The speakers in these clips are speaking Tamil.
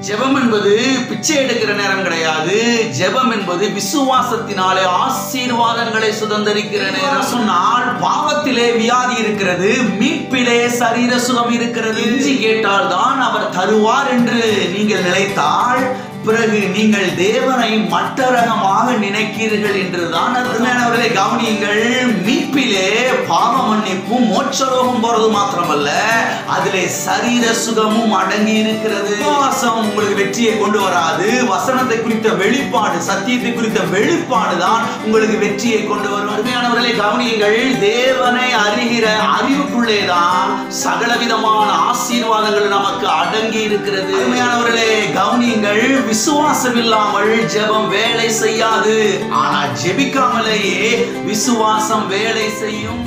ஜெபம் என்பது பிச்சை எடுக்கிற நேரம் கிடையாது. ஜெபம் என்பது விசுவாசத்தினாலே ஆசீர்வாதங்களை சுதந்தரிக்கிற நேரம். சொன்னால் பாவத்திலே வியாதி இருக்கிறது, மீட்பிலே சரீர சுகம் இருக்கிறது. இஞ்சி கேட்டால் தான் அவர் தருவார் என்று நீங்கள் நினைத்தால் பிறகு நீங்கள் தேவனை மட்டரகமாக நினைக்கிறீர்கள் என்றுதான் அருமையானவர்களை கவனியுங்கள். மீட்பிலே பாவ மன்னிப்பும் மோட்சலோகம் போறது மாத்திரமல்ல, அதிலே சரீர சுகமும் அடங்கி இருக்கிறது. விசுவாசம் உங்களுக்கு வெற்றியை கொண்டு வராது. வசனத்தை குறித்த வெளிப்பாடு, சத்தியத்தை குறித்த வெளிப்பாடு தான் உங்களுக்கு வெற்றியை கொண்டு வரும். அருமையானவர்களை கவனியுங்கள். தேவனை அறிகிற அறிவுக்குள்ளே தான் சகலவிதமான ஆசீர்வாதங்கள் நமக்கு அடங்கி இருக்கிறது. அருமையானவர்களே கவனியுங்கள். விசுவாசம் இல்லாமல் ஜெபம் வேலை செய்யாது. ஆனால் ஜெபிக்காமலேயே விசுவாசம் வேலை செய்யும்.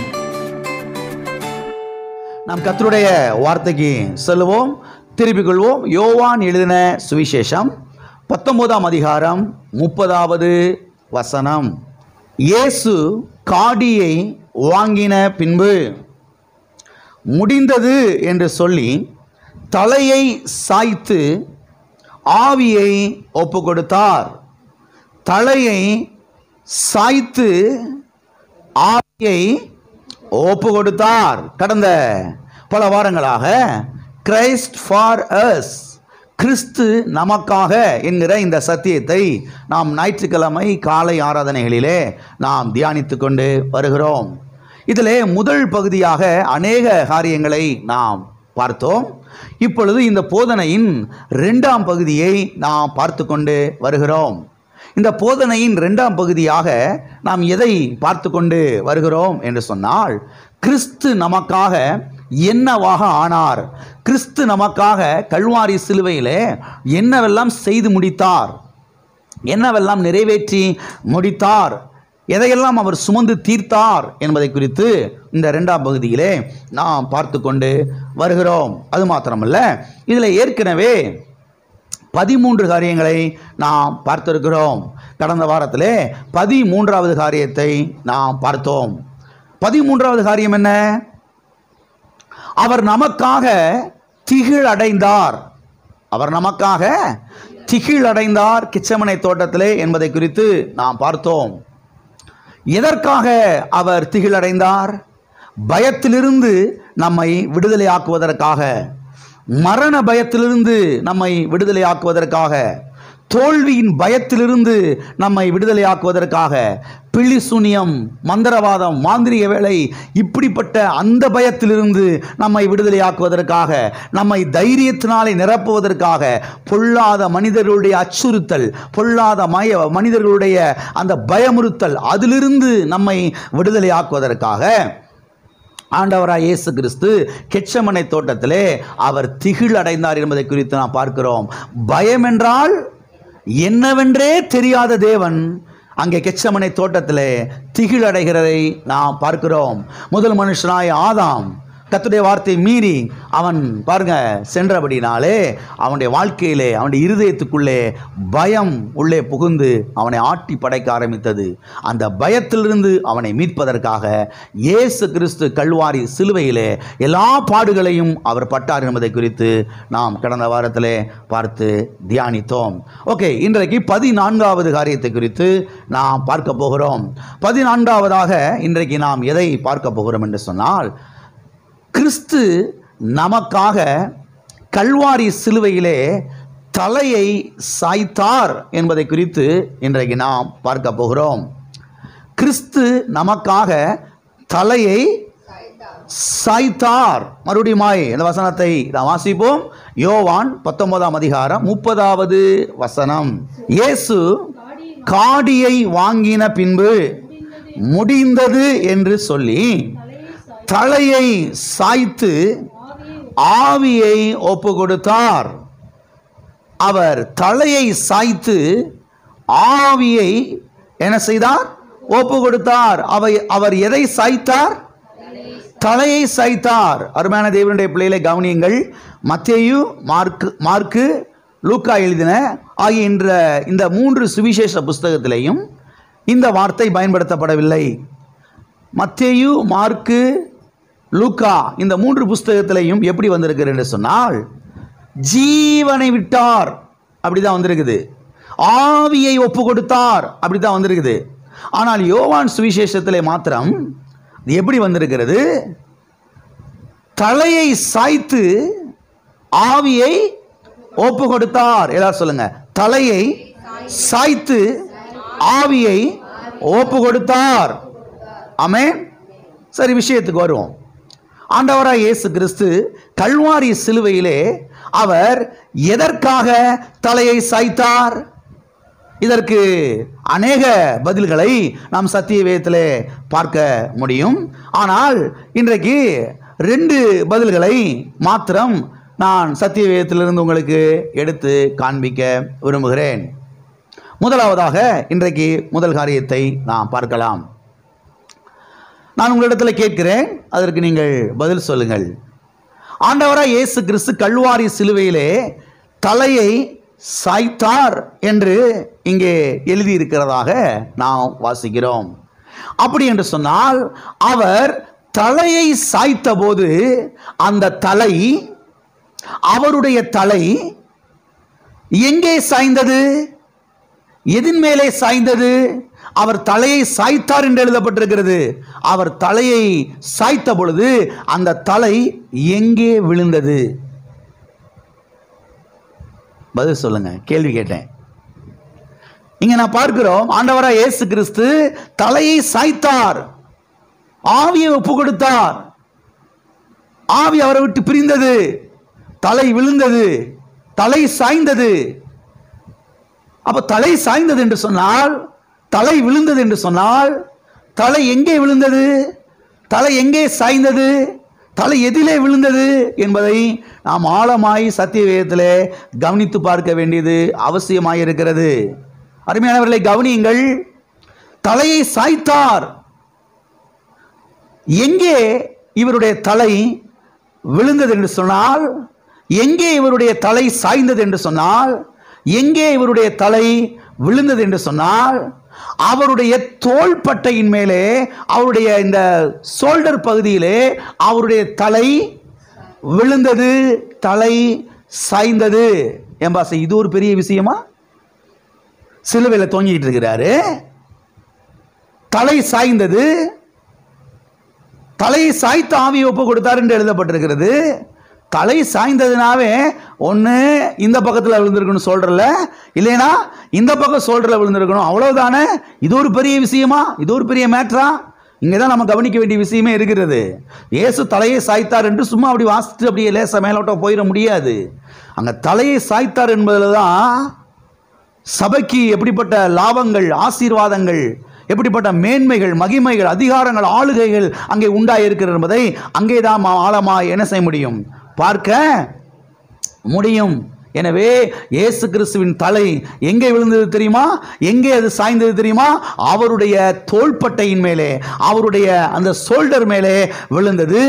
நாம் கர்த்தருடைய வார்த்தைக்கு செல்லுவோம், திருப்பிக் கொள்வோம். யோவான் எழுதின சுவிசேஷம் 19ஆம் அதிகாரம் 30வது வசனம். இயேசு காடியை வாங்கின பின்பு முடிந்தது என்று சொல்லி தலையை சாய்த்து ஆவியை ஒப்பு கொடுத்தார். தலையை சாய்த்து ஆவியை ஒப்பு கொடுத்தார். கடந்த பல வாரங்களாக கிரைஸ்ட் ஃபார் அஸ், கிறிஸ்து நமக்காக என்கிற இந்த சத்தியத்தை நாம் ஞாயிற்றுக்கிழமை காலை ஆராதனைகளிலே நாம் தியானித்து கொண்டு வருகிறோம். இதிலே முதல் பகுதியாக அநேக காரியங்களை நாம் பார்த்தோம். இப்பொழுது இந்த போதனையின் 2ஆம் பகுதியை நாம் பார்த்து கொண்டு வருகிறோம். இந்த போதனையின் 2ஆம் பகுதியாக நாம் எதை பார்த்து கொண்டு வருகிறோம் என்று சொன்னால், கிறிஸ்து நமக்காக என்னவாக ஆனார், கிறிஸ்து நமக்காக கல்வாரி சிலுவையிலே என்னவெல்லாம் செய்து முடித்தார், என்னவெல்லாம் நிறைவேற்றி முடித்தார், எதையெல்லாம் அவர் சுமந்து தீர்த்தார் என்பதை குறித்து இந்த 2ஆம் பகுதியிலே நாம் பார்த்து கொண்டு வருகிறோம். அது மாத்திரமல்ல, இதில் ஏற்கனவே 13 காரியங்களை நாம் பார்த்திருக்கிறோம். கடந்த வாரத்திலே 13வது காரியத்தை நாம் பார்த்தோம். 13வது காரியம் என்ன? அவர் நமக்காக திகில் அடைந்தார். அவர் நமக்காக திகில் அடைந்தார் கெத்செமனே தோட்டத்திலே என்பதை குறித்து நாம் பார்த்தோம். எதற்காக அவர் திகிலடைந்தார்? பயத்திலிருந்து நம்மை விடுதலை ஆக்குவதற்காக, மரண பயத்திலிருந்து நம்மை விடுதலை ஆக்குவதற்காக, தோல்வியின் பயத்திலிருந்து நம்மை விடுதலை ஆக்குவதற்காக, பில்லி சூனியம், மந்திரவாதம், மாந்திரிக வேலை, இப்படிப்பட்ட அந்த பயத்திலிருந்து நம்மை விடுதலை ஆக்குவதற்காக, நம்மை தைரியத்தினாலே நிரப்புவதற்காக, பொல்லாத மனிதர்களுடைய அச்சுறுத்தல், பொல்லாத மனிதர்களுடைய அந்த பயமுறுத்தல், அதிலிருந்து நம்மை விடுதலை ஆக்குவதற்காக ஆண்டவராய் இயேசு கிறிஸ்து கெத்செமனே தோட்டத்திலே அவர் திகில் அடைந்தார் என்பதை குறித்து நாம் பார்க்கிறோம். பயம் என்றால் என்னவென்றே தெரியாத தேவன் அங்கே கெத்செமனே தோட்டத்திலே திகில் அடைகிறதை நாம் பார்க்கிறோம். முதல் மனுஷனாய் ஆதாம் கர்த்தருடைய வார்த்தை மீறி அவன் பாருங்க சென்றபடினாலே அவனுடைய வாழ்க்கையிலே, அவனுடைய இருதயத்துக்குள்ளே பயம் உள்ளே புகுந்து அவனை ஆட்டி படைக்க ஆரம்பித்தது. அந்த பயத்திலிருந்து அவனை மீட்பதற்காக இயேசு கிறிஸ்து கல்வாரி சிலுவையிலே எல்லா பாடுகளையும் அவர் பட்டார் என்பதை குறித்து நாம் கடந்த வாரத்திலே பார்த்து தியானித்தோம். ஓகே, இன்றைக்கு 14வது காரியத்தை குறித்து நாம் பார்க்க போகிறோம். 14வதாக இன்றைக்கு நாம் எதை பார்க்க போகிறோம் என்று சொன்னால், கிறிஸ்து நமக்காக கல்வாரி சிலுவையிலே தலையை சாய்த்தார் என்பதை குறித்து இன்றைக்கு நாம் பார்க்க போகிறோம். கிறிஸ்து நமக்காக தலையை சாய்த்தார். மறுபடியும் இந்த வசனத்தை நாம் வாசிப்போம். யோவான் 19ஆம் அதிகாரம் 30வது வசனம். இயேசு காடியை வாங்கின பின்பு முடிந்தது என்று சொல்லி தலையை சாய்த்து ஆவியை ஒப்பு கொடுத்தார். அவர் தலையை சாய்த்து ஆவியை என்ன செய்தார்? ஒப்பு கொடுத்தார். அவர் எதை சாய்த்தார்? தலையை சாய்த்தார். அருமையான தேவனுடைய பிள்ளைகளை கவனியுங்கள். மத்தேயு, மார்க்கு, லூக்கா எழுதின ஆகிய இந்த 3 சுவிசேஷ புஸ்தகத்திலேயும் இந்த வார்த்தை பயன்படுத்தப்படவில்லை. மத்தேயு, மார்க்கு, லூக்கா இந்த 3 புஸ்தகத்திலையும் எப்படி வந்திருக்கிறது என்று சொன்னால், ஜீவனை விட்டார் அப்படிதான் வந்திருக்குது. ஆவியை ஒப்பு கொடுத்தார் அப்படிதான் வந்திருக்குது. ஆனால் யோவான் சுவிசேஷத்திலே மாத்திரம் எப்படி வந்திருக்கிறது? தலையை சாய்த்து ஆவியை ஒப்பு கொடுத்தார். எல்லாரும் சொல்லுங்க, தலையை சாய்த்து ஆவியை ஒப்பு கொடுத்தார். ஆமென். சரி, விஷயத்துக்கு வருவோம். ஆண்டவராய் இயேசு கிறிஸ்து கல்வாரி சிலுவையிலே அவர் எதற்காக தலையை சாய்த்தார்? இதற்கு அநேக பதில்களை நாம் சத்திய வேதத்திலே பார்க்க முடியும். ஆனால் இன்றைக்கு 2 பதில்களை மாத்திரம் நான் சத்திய வேதத்திலிருந்து உங்களுக்கு எடுத்து காண்பிக்க விரும்புகிறேன். முதலாவதாக இன்றைக்கு முதல் காரியத்தை நாம் பார்க்கலாம். நான் உங்களிடத்தில் கேட்கிறேன், அதற்கு நீங்கள் பதில் சொல்லுங்கள். ஆண்டவராய் இயேசு கிறிஸ்து கல்வாரி சிலுவையிலே தலையை சாய்த்தார் என்று இங்கே எழுதியிருக்கிறதாக நாம் வாசிக்கிறோம். அப்படி என்று சொன்னால் அவர் தலையை சாய்த்த போது அந்த தலை, அவருடைய தலை எங்கே சாய்ந்தது? எதின் மேலே சாய்ந்தது? அவர் தலையை சாய்த்தார் என்று எழுதப்பட்டிருக்கிறது. அவர் தலையை சாய்த்த பொழுது அந்த தலை எங்கே விழுந்தது? பதில் சொல்லுங்க, கேள்வி கேட்டேன். இங்க நான் பார்க்கிறோம், ஆண்டவராய் இயேசு கிறிஸ்து தலையை சாய்த்தார், ஆவியை ஒப்பு கொடுத்தார். ஆவி அவரை விட்டு பிரிந்தது, தலை விழுந்தது, தலை சாய்ந்தது. அப்ப தலை சாய்ந்தது என்று சொன்னால், தலை விழுந்தது என்று சொன்னால், தலை எங்கே விழுந்தது? தலை எங்கே சாய்ந்தது? தலை எதிலே விழுந்தது என்பதை நாம் ஆழமாய் சத்திய வேதத்திலே கவனித்து பார்க்க வேண்டியது அவசியமாயிருக்கிறது. அருமையானவர்களை கவனியுங்கள். தலையை சாய்த்தார். எங்கே இவருடைய தலை விழுந்தது என்று சொன்னால், எங்கே இவருடைய தலை சாய்ந்தது என்று சொன்னால், எங்கே இவருடைய தலை விழுந்தது என்று சொன்னால், அவருடைய தோள்பட்டையின் மேலே, அவருடைய இந்த ஷோல்டர் பகுதியிலே அவருடைய தலை விழுந்தது, தலை சாய்ந்தது. ஏம்பாச, இது ஒரு பெரிய விஷயமா? சிலுவையில் தொங்கிட்டு இருக்கிறாரு, தலை சாய்ந்தது, தலையை சாய்த்து ஆவியை ஒப்பு கொடுத்தார் என்று எழுதப்பட்டிருக்கிறது. தலை சாய்ந்ததுனாவே ஒன்று இந்த பக்கத்தில் விழுந்திருக்கணும் ஷோல்டரில், இல்லைனா இந்த பக்கம் ஷோல்டரில் விழுந்திருக்கணும், அவ்வளவுதானே. இது ஒரு பெரிய விஷயமா? இது ஒரு பெரிய மேட்ரா? இங்கே தான் நம்ம கவனிக்க வேண்டிய விஷயமே இருக்கிறது. இயேசு தலையை சாய்த்தார் என்று சும்மா அப்படி வாசித்து அப்படியே லேச மேலோட்டம் போயிட முடியாது. அங்கே தலையை சாய்த்தார் என்பதில் தான் சபைக்கு எப்படிப்பட்ட லாபங்கள், ஆசீர்வாதங்கள், எப்படிப்பட்ட மேன்மைகள், மகிமைகள், அதிகாரங்கள், ஆளுகைகள் அங்கே உண்டாயிருக்கிறது என்பதை அங்கே தான் ஆழமாய் என்ன செய்ய முடியும்? பார்க்க முடியும். எனவே இயேசு கிறிஸ்துவின் தலை எங்கே விழுந்தது தெரியுமா? எங்கே அது சாய்ந்தது தெரியுமா? அவருடைய தோள்பட்டையின் மேலே, அவருடைய அந்த ஷோல்டர் மேலே விழுந்தது.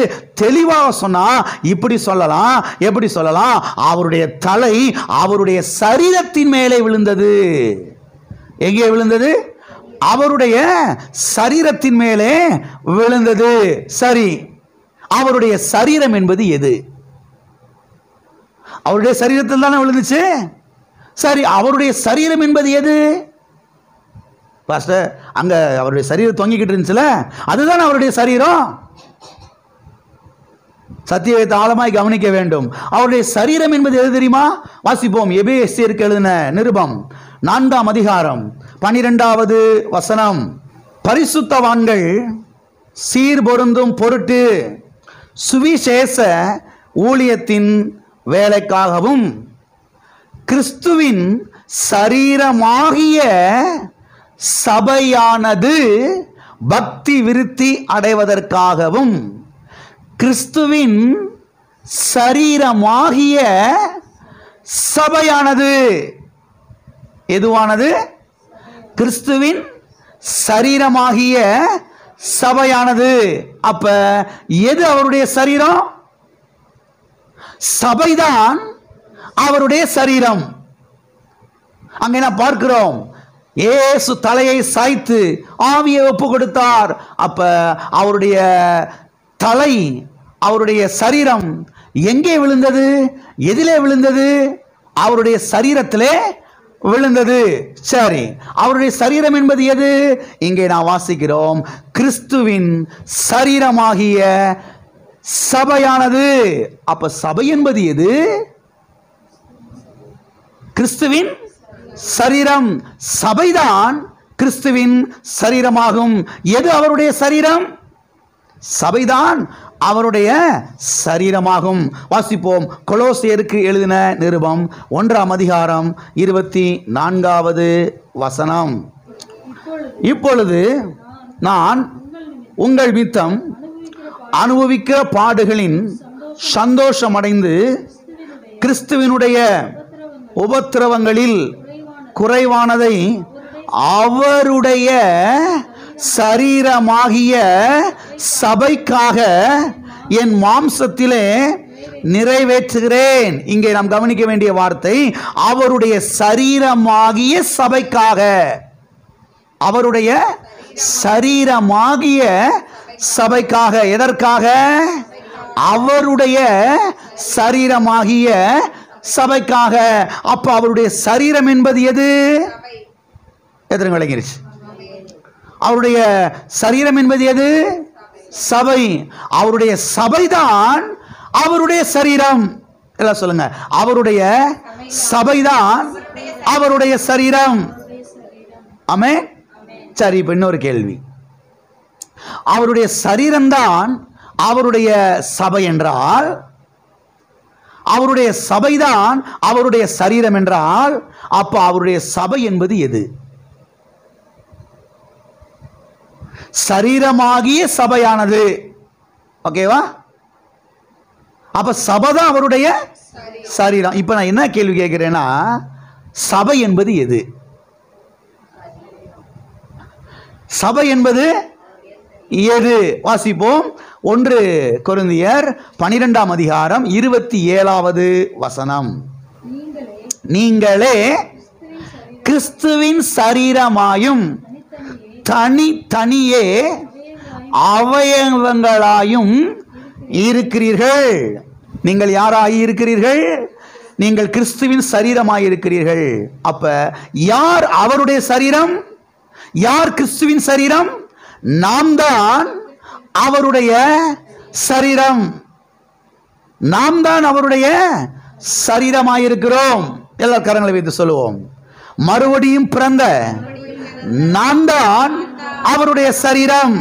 தெளிவாக சொன்னா இப்படி சொல்லலாம், எப்படி சொல்லலாம்? அவருடைய தலை அவருடைய சரீரத்தின் மேலே விழுந்தது. எங்கே விழுந்தது? அவருடைய சரீரத்தின் மேலே விழுந்தது. சரி, அவருடைய சரீரம் என்பது எது? அவருடைய சரீரத்தில் தானே விழுந்துச்சு. சரி, அவருடைய சரீரம் என்பது எது? பாஸ்டர், அங்க அவருடைய சரீரம் தொங்கிக்கிட்டு இருந்துச்சுல, அதுதான் அவருடைய சரீரம். சத்தியத்தை ஆழமாய் கவனிக்க வேண்டும். அவருடைய சரீரம் என்பது எது தெரியுமா? வாசிப்போம். எபேசியருக்கு எழுதின நிருபம் 4ஆம் அதிகாரம் 12வது வசனம். பரிசுத்தவான்கள் சீர் பொருந்தும் பொருட்டு சுவிசேஷ ஊழியத்தின் வேலைக்காகவும் கிறிஸ்துவின் சரீரமாகிய சபையானது பக்தி விருத்தி அடைவதற்காகவும், கிறிஸ்துவின் சரீரமாகிய சபையானது எதுவானது? கிறிஸ்துவின் சரீரமாகிய சபையானது. அப்ப எது அவருடைய சரீரம்? சபைதான் அவருடைய சரீரம். அங்கே நான் பார்க்கிறோம், இயேசு தலையை சாய்த்து ஆவியை ஒப்பு கொடுத்தார். அப்ப அவருடைய தலை, அவருடைய சரீரம் எங்கே விழுந்தது? எதிலே விழுந்தது? அவருடைய சரீரத்திலே விழுந்தது. சரி, அவருடைய சரீரம் என்பது எது? இங்கே நான் வாசிக்கிறோம், கிறிஸ்துவின் சரீரமாகிய சபையானது. அப்ப சபை என்பது எது? கிறிஸ்துவின் சரீரம். சபைதான் கிறிஸ்துவின் சரீரமாகும். எது அவருடைய சரீரம்? சபைதான் அவருடைய சரீரமாகும். வாசிப்போம், கொலோசியருக்கு எழுதின நிருபம் 1ஆம் அதிகாரம் 24வது வசனம். இப்பொழுது நான் உங்கள் நிமித்தம் அனுபவிக்கிற பாடுகளின் சந்தோஷமடைந்து கிறிஸ்துவினுடைய உபத்திரவங்களில் குறைவானதை அவருடைய சரீரமாகிய சபைக்காக என் மாம்சத்திலே நிறைவேற்றுகிறேன். இங்கே நாம் கவனிக்க வேண்டிய வார்த்தை அவருடைய சரீரமாகிய சபைக்காக. அவருடைய சரீரமாகிய சபைக்காக. எதற்காக? அவருடைய சரீரமாகிய சபைக்காக. அப்ப அவருடைய சரீரம் என்பது எது? எத்தனை விளங்கிருச்சு? அவருடைய சரீரம் என்பது எது? சபை. அவருடைய சபைதான் அவருடைய சரீரம். எல்லாம் சொல்லுங்க, அவருடைய சபைதான் அவருடைய சரீரம். ஆமென். சரி, இப்ப இன்னொரு கேள்வி, அவருடைய சரீரம்தான் அவருடைய சபை என்றால், அவருடைய சபைதான் அவருடைய சரீரம் என்றால், அப்ப அவருடைய சபை என்பது எது? சரீரமாகிய சபையானது. ஓகேவா? அப்ப சபைதான் அவருடைய சரீரம். இப்ப நான் என்ன கேள்வி கேட்கிறேன்னா, சபை என்பது எது? சபை என்பது எது? வாசிப்போம், 1 கொரிந்தியர் 12ஆம் அதிகாரம் 27வது வசனம். நீங்களே கிறிஸ்துவின் சரீரமாயும் தனித்தனியே அவயவங்களாயும் இருக்கிறீர்கள். நீங்கள் யாராய் இருக்கிறீர்கள்? நீங்கள் கிறிஸ்துவின் சரீரமாய் இருக்கிறீர்கள். அப்ப யார் அவருடைய சரீரம்? யார் கிறிஸ்துவின் சரீரம்? நாம் தான் அவருடைய சரீரம். நாம் தான் அவருடைய சரீரமாயிருக்கிறோம். எல்லா கரங்களை வைத்து சொல்லுவோம், மறுபடியும் பிறந்த நான் தான் அவருடைய சரீரம்.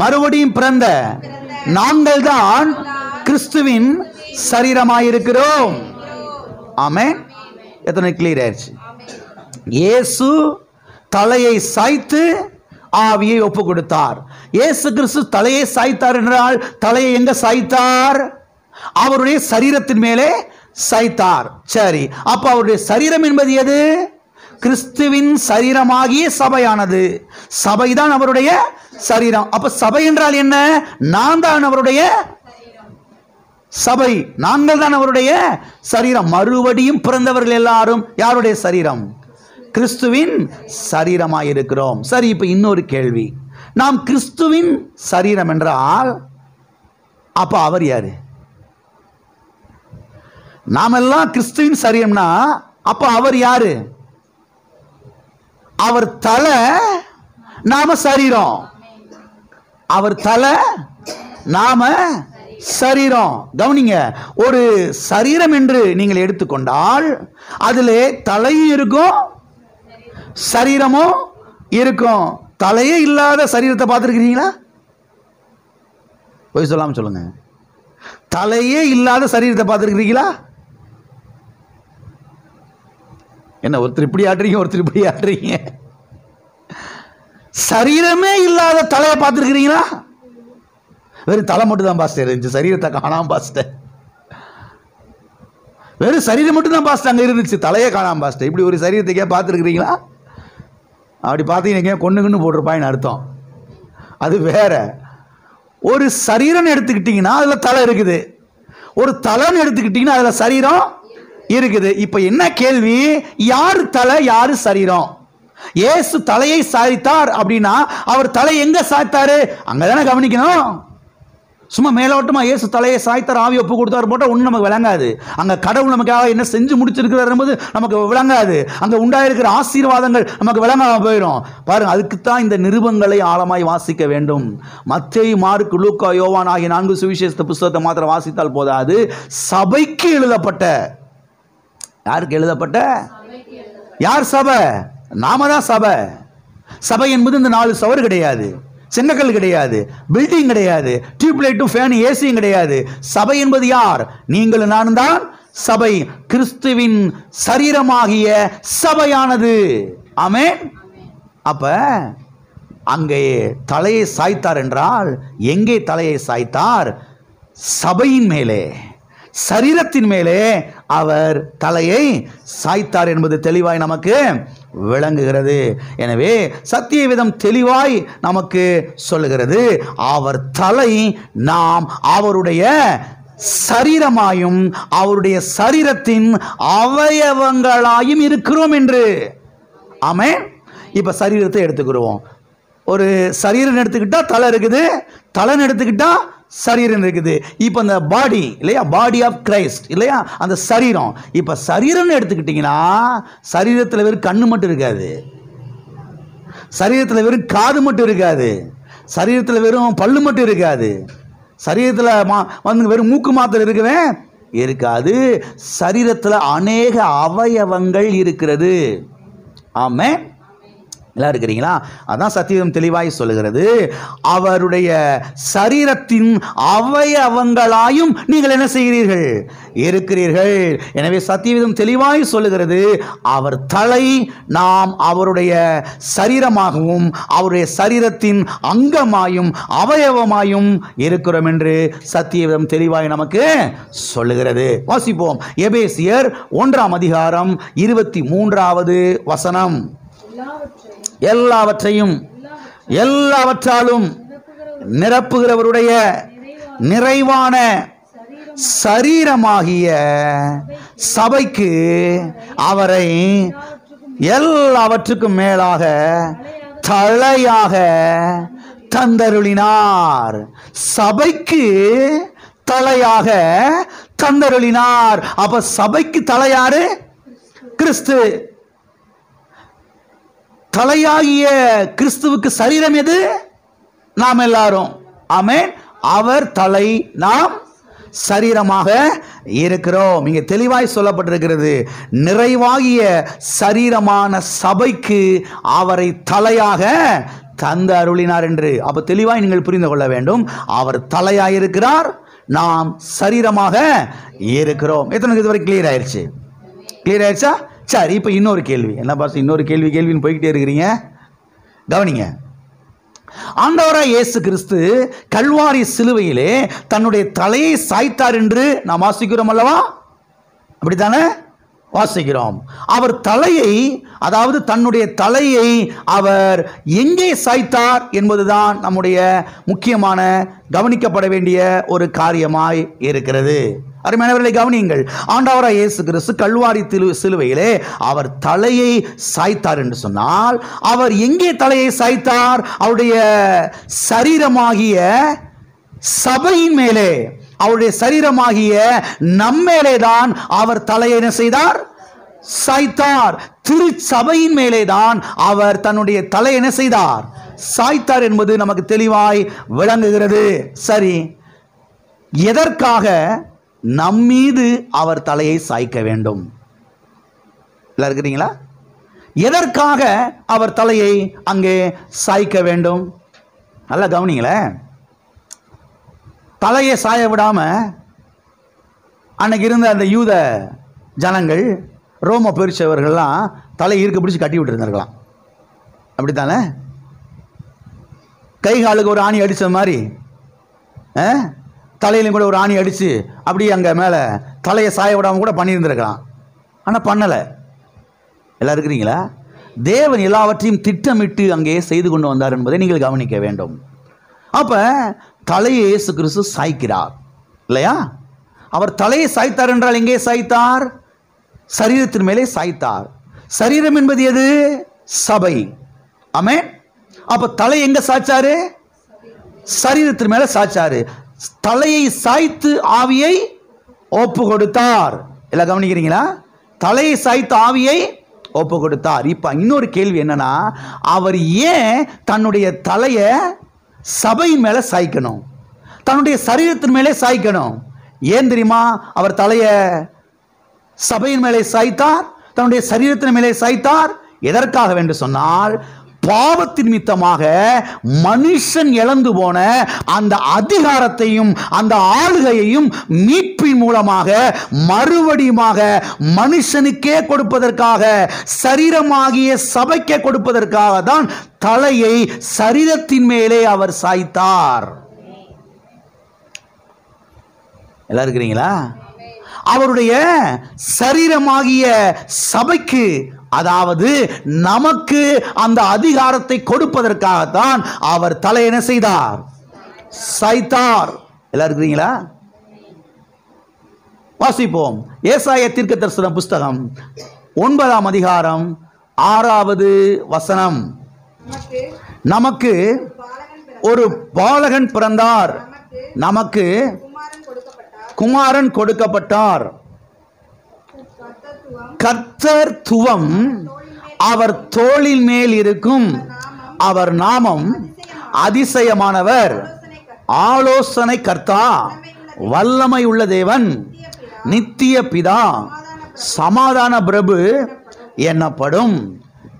மறுபடியும் பிறந்த நாங்கள் தான் கிறிஸ்துவின் சரீரமாயிருக்கிறோம். ஆமென். எத்தனை கிளியர் ஆயிடுச்சு? இயேசு தலையை சாய்த்து ஆவியை ஒப்பு கொடுத்தார். இயேசு கிறிஸ்து தலையை சாய்த்தார் என்றால் தலையை எங்க சாய்த்தார்? அவருடைய சரீரத்தின் மேலே சாய்த்தார். சரி, அப்ப அவருடைய சரீரம் என்பது எது? கிறிஸ்துவின் சரீரமாகிய சபையானது. சபைதான் அவருடைய சரீரம். அப்ப சபை என்றால் என்ன? நான் தான் அவருடைய சபை, நாங்கள் தான் அவருடைய சரீரம். மறுபடியும் பிறந்தவர்கள் எல்லாரும் யாருடைய சரீரம்? கிறிஸ்துவின் சரீரமாயிருக்கிறோம். சரி, இப்ப இன்னொரு கேள்வி, நாம் கிறிஸ்துவின் சரீரம் என்றால் அப்ப அவர் யாரு? நாம் எல்லாம் கிறிஸ்துவின் சரீரம்னா அப்ப அவர் யாரு? அவர் தலை, நாம சரீரம். அவர் தலை, நாம சரீரம். கவனிங்க, ஒரு சரீரம் என்று நீங்கள் எடுத்துக்கொண்டால் அதிலே தலையும் இருக்கும் சரீரமும் இருக்கும். தலையே இல்லாத சரீரத்தை பார்த்துருக்கிறீங்களா? போய் சொல்லாம சொல்லுங்க, தலையே இல்லாத சரீரத்தை பார்த்துருக்கிறீங்களா? என்ன ஒருத்தர் இப்படி ஆடுறீங்க, ஒருத்தர் இப்படி ஆடுறீங்க. சரீரமே இல்லாத தலையை பார்த்துருக்கிறீங்களா? வெறும் தலை மட்டும் தான் பாஸ்டர் இருந்துச்சு, சரீரத்தை காணாம பாஸ்டர். வெறும் சரீரம் மட்டும் தான் பாஸ்டர் அங்கே இருந்துச்சு, தலையே காணாம பாஸ்டர். இப்படி ஒரு சரீரத்தைக்கே பார்த்துருக்கிறீங்களா? அப்படி பார்த்தீங்கன்னா கொண்டு போட்டிருப்பாயின்னு அர்த்தம். அது வேற. ஒரு சரீரம் எடுத்துக்கிட்டீங்கன்னா அதில் தலை இருக்குது, ஒரு தலைன்னு எடுத்துக்கிட்டீங்கன்னா அதில் சரீரம் இருக்குது. இப்ப என்ன கேள்வி, யார் தலை யாரு சரீரம்? இயேசு தலையை சாய்த்தார் அப்படின்னா அவர் தலை எங்க சாய்த்தாரு? அங்கதானே கவனிக்கணும். சும்மா மேலோட்டமா இயேசு தலையை சாய்த்தார், ஆவி ஒப்பு கொடுத்தார் போட்டால் ஒன்றும் நமக்கு விளங்காது. அங்கே கடவுள் நமக்காக என்ன செஞ்சு முடிச்சிருக்கிறார் என்பது நமக்கு விளங்காது. அங்கே உண்டாயிருக்கிற ஆசீர்வாதங்கள் நமக்கு விளங்காமல் போயிடும். பாருங்க, அதுக்குத்தான் இந்த நிருபங்களை ஆழமாய் வாசிக்க வேண்டும். மத்தேயு, மார்க்கு, லூக்கா, யோவான் ஆகிய 4 சுவிசேஷ புத்தகத்தை மாத்திரம் வாசித்தால் போதாது. சபைக்கு எழுதப்பட்ட, யாருக்கு எழுதப்பட்ட? யார் சபை? நாம தான் சபை. சபை என்பது இந்த 4 சவர் கிடையாது, செங்கக்கல் கிடையாது, பில்டிங் கிடையாது, டியூப்லைட்டும் ஃபேன் ஏசியும் கிடையாது. சபை என்பது யார்? நீங்களும் நானும் தான் சபை. கிறிஸ்துவின் சரீரமாகிய சபையானது. ஆமென். அப்ப அங்கே தலையை சாய்த்தார் என்றால் எங்கே தலையை சாய்த்தார்? சபையின் மேலே, சரீரத்தின் மேலே அவர் தலையை சாய்த்தார் என்பது தெளிவாய் நமக்கு விளங்குகிறது. எனவே சத்தியவேதம் தெளிவாய் நமக்கு சொல்லுகிறது, அவர் தலை, நாம் அவருடைய சரீரமாயும் அவருடைய சரீரத்தின் அவயவங்களாயும் இருக்கிறோம் என்று. ஆமென். இப்ப சரீரத்தை எடுத்துக்கிறோம். ஒரு சரீரம் எடுத்துக்கிட்டா தலை இருக்குது, தலைன்னு எடுத்துக்கிட்டா சரீரம் இருக்குது. இப்போ அந்த பாடி இல்லையா, பாடி ஆஃப் கிரைஸ்ட் இல்லையா, அந்த சரீரம். இப்போ சரீரம்னு எடுத்துக்கிட்டிங்கன்னா சரீரத்தில் வெறும் கண்ணு மட்டும் இருக்காது, சரீரத்தில் வெறும் காது மட்டும் இருக்காது, சரீரத்தில் வெறும் பல்லு மட்டும் இருக்காது, சரீரத்தில் வந்து வெறும் மூக்கு மாத்திரம் இருக்கவே இருக்காது. சரீரத்தில் அநேக அவயவங்கள் இருக்கிறது. ஆமென். எல்லாம் இருக்கிறீங்களா? அதான் சத்தியம் தெளிவாய் சொல்லுகிறது, அவருடைய சரீரத்தின் அவயவங்களாயும் நீங்கள் என்ன செய்கிறீர்கள்? இருக்கிறீர்கள். எனவே சத்தியம் தெளிவாய் சொல்லுகிறது, அவர் தலை, நாம் அவருடைய சரீரமாகவும் அவருடைய சரீரத்தின் அங்கமாயும் அவயவமாயும் இருக்கிறோம் என்று சத்தியம் தெளிவாய் நமக்கு சொல்லுகிறது. வாசிப்போம். எபேசியர் 1ஆம் அதிகாரம் 23வது வசனம். எல்லாவற்றையும் எல்லாவற்றாலும் நிரப்புகிறவருடைய நிறைவான சரீரமாகிய சபைக்கு அவரை எல்லாவற்றுக்கும் மேலாக தலையாக தந்தருளினார். சபைக்கு தலையாக தந்தருளினார். அப்ப சபைக்கு தலையாரு? கிறிஸ்து. தலையாகிய கிறிஸ்துவுக்கு சரீரம் எது? நாம் எல்லாரும். ஆமென். அவர் தலை, நாம் சரீரமாக இருக்கிறோம். இங்கே தெளிவாய் சொல்லப்பட்டிருக்கிறது, நிறைவாகிய சரீரமான சபைக்கு அவரை தலையாக தந்து அருளினார் என்று. அப்ப தெளிவாய் நீங்கள் புரிந்து கொள்ள வேண்டும், அவர் தலையாக இருக்கிறார், நாம் சரீரமாக இருக்கிறோம். எத்தனை இதுவரை கிளியர் ஆயிடுச்சு? கிளியர் ஆயிடுச்சா? சரி, இப்போ இன்னொரு கேள்வி. என்ன பாஸ் இன்னொரு கேள்வின்னு போய்கிட்டே இருக்கிறீங்க? கவனிங்க. ஆண்டவராய் இயேசு கிறிஸ்து கல்வாரி சிலுவையிலே தன்னுடைய தலையை சாய்த்தார் என்று நாம் வாசிக்கிறோம் அல்லவா? அப்படித்தானே வாசிக்கிறோம். அவர் தலையை, அதாவது தன்னுடைய தலையை அவர் எங்கே சாய்த்தார் என்பதுதான் நம்முடைய முக்கியமான கவனிக்கப்பட வேண்டிய ஒரு காரியமாய் இருக்கிறது. அருமையானவர்களை கவனியுங்கள். ஆண்டவராய் இயேசு கிறிஸ்து கல்வாரி சிலுவையிலே அவர் தலையை சாய்த்தார் என்று சொன்னால், அவர் எங்கே தலையை சாய்த்தார்? அவருடைய சரீரமாகிய சபையின் மேலே, அவருடைய சரீரமாகிய நம்மேலே தான் அவர் தலையை என்ன செய்தார்? சாய்த்தார். திரு சபையின் மேலே தான் அவர் தன்னுடைய தலையை என்ன செய்தார்? சாய்த்தார் என்பது நமக்கு தெளிவாய் விளங்குகிறது. சரி, எதற்காக நம்மீது அவர் தலையை சாய்க்க வேண்டும்? இருக்கிறீங்களா? எதற்காக அவர் தலையை அங்கே சாய்க்க வேண்டும்? நல்லா கவனிங்களே. தலையை சாய விடாம அன்னைக்கு இருந்த அந்த யூத ஜனங்கள், ரோம பெருச்சவர்கள்லாம் தலையை இருக்க பிடிச்சி கட்டி விட்டு இருந்திருக்கலாம். அப்படித்தானே? கை காலுக்கு ஒரு ஆணி அடித்த மாதிரி தலையிலும் கூட ஒரு ஆணி அடித்து அப்படியே அங்கே மேலே தலையை சாய விடாமல் கூட பண்ணியிருந்திருக்கலாம். ஆனால் பண்ணலை. எல்லாம் இருக்கிறீங்களா? தேவன் எல்லாவற்றையும் திட்டமிட்டு அங்கே செய்து கொண்டு வந்தார் என்பதை நீங்கள் கவனிக்க வேண்டும். அப்போ தலையை இயேசு கிறிஸ்து சாய்க்கிறார் இல்லையா? அவர் தலையை சாய்த்தார் என்றால் எங்கே சாய்த்தார்? சரீரத்தின் மேலே சாய்த்தார். சரீரம் என்பது எது? சபை. ஆமென். அப்போ தலை எங்கே சாய்ச்சாரு? சரீரத்தின் மேலே சாய்ச்சாரு. தலையை சாய்த்து ஆவியை ஒப்பு கொடுத்தார். எல்லாம் கவனிக்கிறீங்களா? தலையை சாய்த்து ஆவியை ஒப்பு கொடுத்தார். இப்ப இன்னொரு கேள்வி என்னன்னா, அவர் ஏன் தன்னுடைய தலையை சபையின் மேல சாய்க்கணும், தன்னுடைய சரீரத்தின் மேலே சாய்க்கணும்? ஏன் தெரியுமா அவர் தலையை சபையின் மேலே சாய்த்தார், தன்னுடைய சரீரத்தின் மேலே சாய்த்தார்? எதற்காக என்று சொன்னால், பாவத்தின் நிமித்தமாக மனுஷன் இழந்து போன அந்த அதிகாரத்தையும் அந்த ஆளுகையையும் மீட்பின் மூலமாக மறுபடியுமாக மனுஷனுக்கே கொடுப்பதற்காக, சரீரமாகிய சபைக்கே கொடுப்பதற்காக தான் தலையை சரீரத்தின் மேலே அவர் சாய்த்தார். எல்லாம் இருக்கிறீங்களா? அவருடைய சரீரமாகிய சபைக்கு, அதாவது நமக்கு அந்த அதிகாரத்தை கொடுப்பதற்காகத்தான் அவர் தலை என்ன செய்தார்? சாய்த்தார். எல்லாம் இருக்கிறீங்களா? வாசிப்போம். ஏசாயா தீர்க்கதரிசன புஸ்தகம் 9ஆம் அதிகாரம் 6வது வசனம். நமக்கு ஒரு பாலகன் பிறந்தார், நமக்கு குமாரன் கொடுக்கப்பட்டார், கர்த்தர்த்துவம் அவர் தோளின் மேல் இருக்கும், அவர் நாமம் அதிசயமானவர், ஆலோசனை கர்த்தா, வல்லமை உள்ள தேவன், நித்திய பிதா, சமாதான பிரபு எனப்படும்.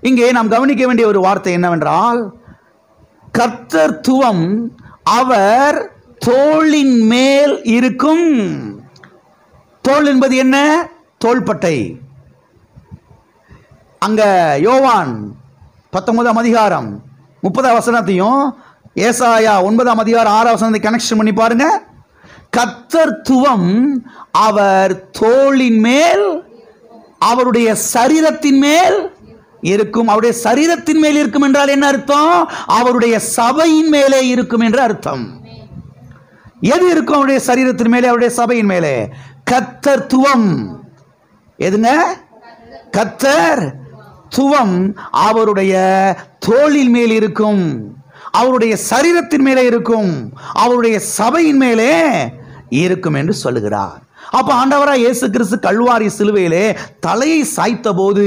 இங்கே நாம் கவனிக்க வேண்டிய ஒரு வார்த்தை என்னவென்றால், கர்த்தர்த்துவம் அவர் தோளின் மேல் இருக்கும். தோள் என்பது என்ன? தோள்பட்டை. அங்க யோவான் 19ஆம் அதிகாரம் 30ஆம் வசனத்தையும் ஏசாயா 9ஆம் அதிகாரம் 6ஆம் வசனத்தை கனெக்ஷன் பண்ணி பாருங்க. கர்த்தர்த்துவம் அவர் தோளின் மேல், அவருடைய சரீரத்தின் மேல் இருக்கும். அவருடைய சரீரத்தின் மேல் இருக்கும் என்றால் என்ன அர்த்தம்? அவருடைய சபையின் மேலே இருக்கும் என்று அர்த்தம். எது இருக்கும் அவருடைய சரீரத்தின் மேலே, அவருடைய சபையின் மேலே? கர்த்தர்த்துவம். எதுங்க? கர்த்தர்த்துவம் அவருடைய தோளின் மேல் இருக்கும், அவருடைய சரீரத்தின் மேலே இருக்கும், அவருடைய சபையின் மேலே இருக்கும் என்று சொல்லுகிறார். அப்ப ஆண்டவராய் இயேசு கிறிஸ்து கல்வாரி சிலுவையிலே தலையை சாய்த்த போது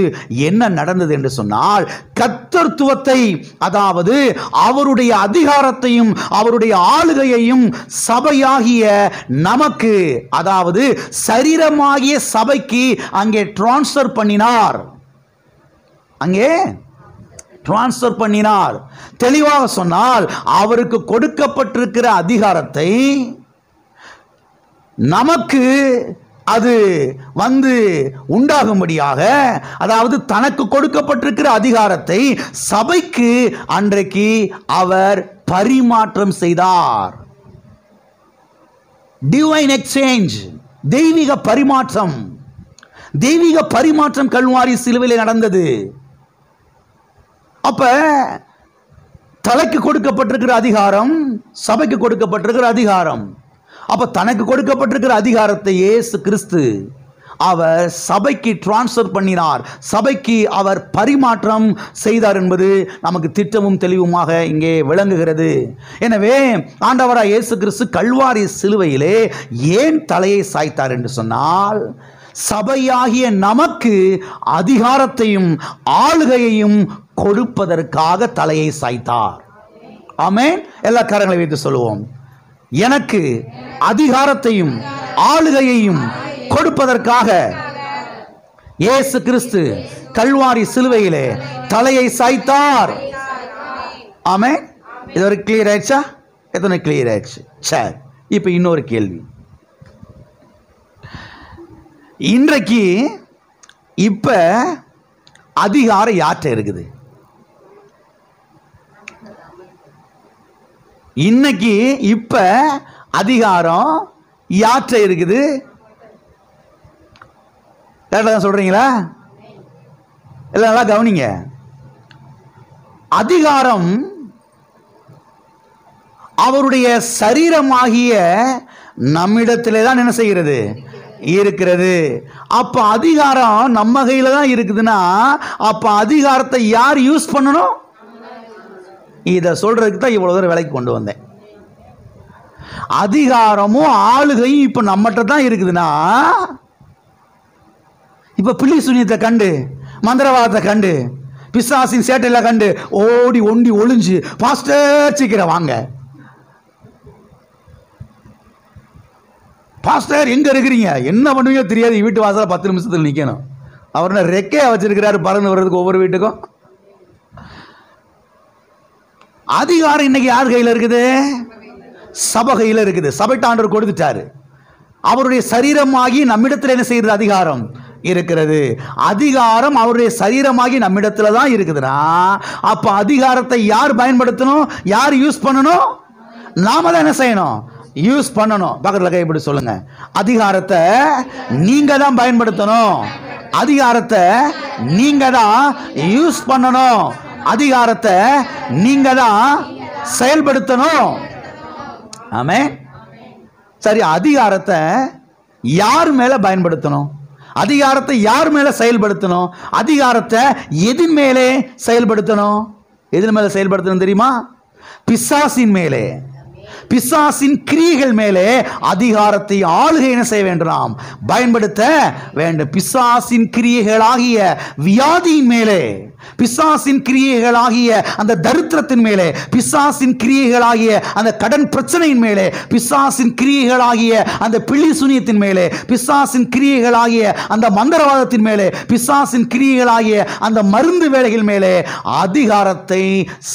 என்ன நடந்தது என்று சொன்னால், கர்த்தர்த்துவத்தை, அதாவது அவருடைய அதிகாரத்தையும் அவருடைய ஆளுகையையும் சபையாகிய நமக்கு, அதாவது சரீரமாகிய சபைக்கு அங்கே டிரான்ஸ்ஃபர் பண்ணினார். அங்கே டிரான்ஸ்ஃபர் பண்ணினார். தெளிவாக சொன்னால், அவருக்கு கொடுக்கப்பட்டிருக்கிற அதிகாரத்தை நமக்கு அது வந்து உண்டாகும்படியாக, அதாவது தனக்கு கொடுக்கப்பட்டிருக்கிற அதிகாரத்தை சபைக்கு அன்றைக்கு அவர் பரிமாற்றம் செய்தார். டிவைன் எக்ஸ்சேஞ்ச், தெய்வீக பரிமாற்றம். தெய்வீக பரிமாற்றம் கல்வாரி சிலுவையில் நடந்தது. அப்ப தலைக்கு கொடுக்கப்பட்டிருக்கிற அதிகாரம், சபைக்கு கொடுக்கப்பட்டிருக்கிற அதிகாரம். அப்ப தனக்கு கொடுக்கப்பட்டிருக்கிற அதிகாரத்தை இயேசு கிறிஸ்து அவர் சபைக்கு டிரான்ஸ்ஃபர் பண்ணினார், சபைக்கு அவர் பரிமாற்றம் செய்தார் என்பது நமக்கு திட்டமும் தெளிவுமாக இங்கே விளங்குகிறது. எனவே ஆண்டவராய் இயேசு கிறிஸ்து கல்வாரி சிலுவையிலே ஏன் தலையை சாய்த்தார் என்று சொன்னால், சபையாகிய நமக்கு அதிகாரத்தையும் ஆளுகையையும் கொடுப்பதற்காக தலையை சாய்த்தார். ஆமென். எல்லா கரங்களை வைத்து சொல்லுவோம். எனக்கு அதிகாரத்தையும் ஆளுகையையும் கொடுப்பதற்காக இயேசு கிறிஸ்து கல்வாரி சிலுவையிலே தலையை சாய்த்தார். ஆமென். இது ஒரு கிளியர் ஆயிடுச்சா? எத்தனை கிளியர் ஆயிடுச்சு? சரி, இப்ப இன்னொரு கேள்வி. இன்றைக்கு இப்ப அதிகாரம் யார்கிட்ட இருக்குது? இன்னைக்கு இப்ப அதிகாரம் யார்கிட்ட இருக்குது? சொல்றீங்களா? எல்லாம் நல்லா கவனிங்க. அதிகாரம் அவருடைய சரீரமாகிய நம்மிடத்திலே தான் என்ன செய்கிறது? இருக்கிறது. அப்ப அதிகாரம் நம்ம கையில தான் இருக்குதுன்னா, அப்ப அதிகாரத்தை யார் யூஸ் பண்ணணும்? இதை சொல்றதுக்கு தான் இவ்வளவு தூரம் விலைக்கு கொண்டு வந்தேன். அதிகாரமும் ஆளுகையும் இப்ப நம்மகிட்ட தான் இருக்குதுன்னா, இப்ப பில்லி சூனியத்தை கண்டு, மந்திரவாதத்தை கண்டு, பிசாசின் சேட்டையில கண்டு ஓடி ஒண்டி ஒளிஞ்சு, பாஸ்டர் சீக்கிரம் வாங்க, பாஸ்டர் எங்க இருக்கிறீங்க, என்ன பண்ணுவீங்க தெரியாது, வீட்டு வாசல 10 நிமிஷத்தில் நிக்கணும். அவர் ரெக்கையா வச்சிருக்கிறாரு பறந்து வர்றதுக்கு ஒவ்வொரு வீட்டுக்கும். அதிகாரம் இன்னைக்கு யார் கையில் இருக்குது? சபை கையில் இருக்குது. சபைக்கு ஆண்டவர் கொடுத்துட்டாரு. அவருடைய சரீரமாகி நம்மிடத்தில் என்ன செய்யறது? அதிகாரம் இருக்கிறது. அதிகாரம் அவருடைய சரீரமாகி நம்மிடத்துல தான் இருக்குதுன்னா, அப்ப அதிகாரத்தை யார் பயன்படுத்தணும்? யார் யூஸ் பண்ணணும்? நாம தான் என்ன செய்யணும்? யூஸ் பண்ணணும். பக்கத்துல கைப்பிடி சொல்லுங்க, அதிகாரத்தை நீங்க தான் பயன்படுத்தணும். அதிகாரத்தை நீங்க தான் யூஸ் பண்ணணும். அதிகாரத்தை நீங்க தான் செயல்படுத்தணும். ஆமென். சரி, அதிகாரத்தை யார் மேல பயன்படுத்தணும்? அதிகாரத்தை யார் மேல செயல்படுத்தணும்? அதிகாரத்தை எதின் மேலே செயல்படுத்தணும்? எதின் மேல செயல்படுத்தணும் தெரியுமா? பிசாசின் மேலே, பிசாசின் கிரியைகள் மேலே அதிகாரத்தை ஆளுகை என்ன செய்ய வேண்டும்? பயன்படுத்த வேண்டும். பிசாசின் கிரியைகளாகிய வியாதியின் மேலே, பிசாசின் கிரியைகளாகிய அந்த தரித்திரத்தின் மேலே, பிசாசின் கிரியைகளாகிய அந்த கடன் பிரச்சனையின் மேலே, பிசாசின் கிரியைகளாகிய அந்த பில்லி சூனியத்தின் மேலே, பிசாசின் கிரியைகளாகிய அந்த மந்திரவாதத்தின் மேலே, பிசாசின் கிரியைகளாகிய அந்த மருந்து வேலைகள் மேலே அதிகாரத்தை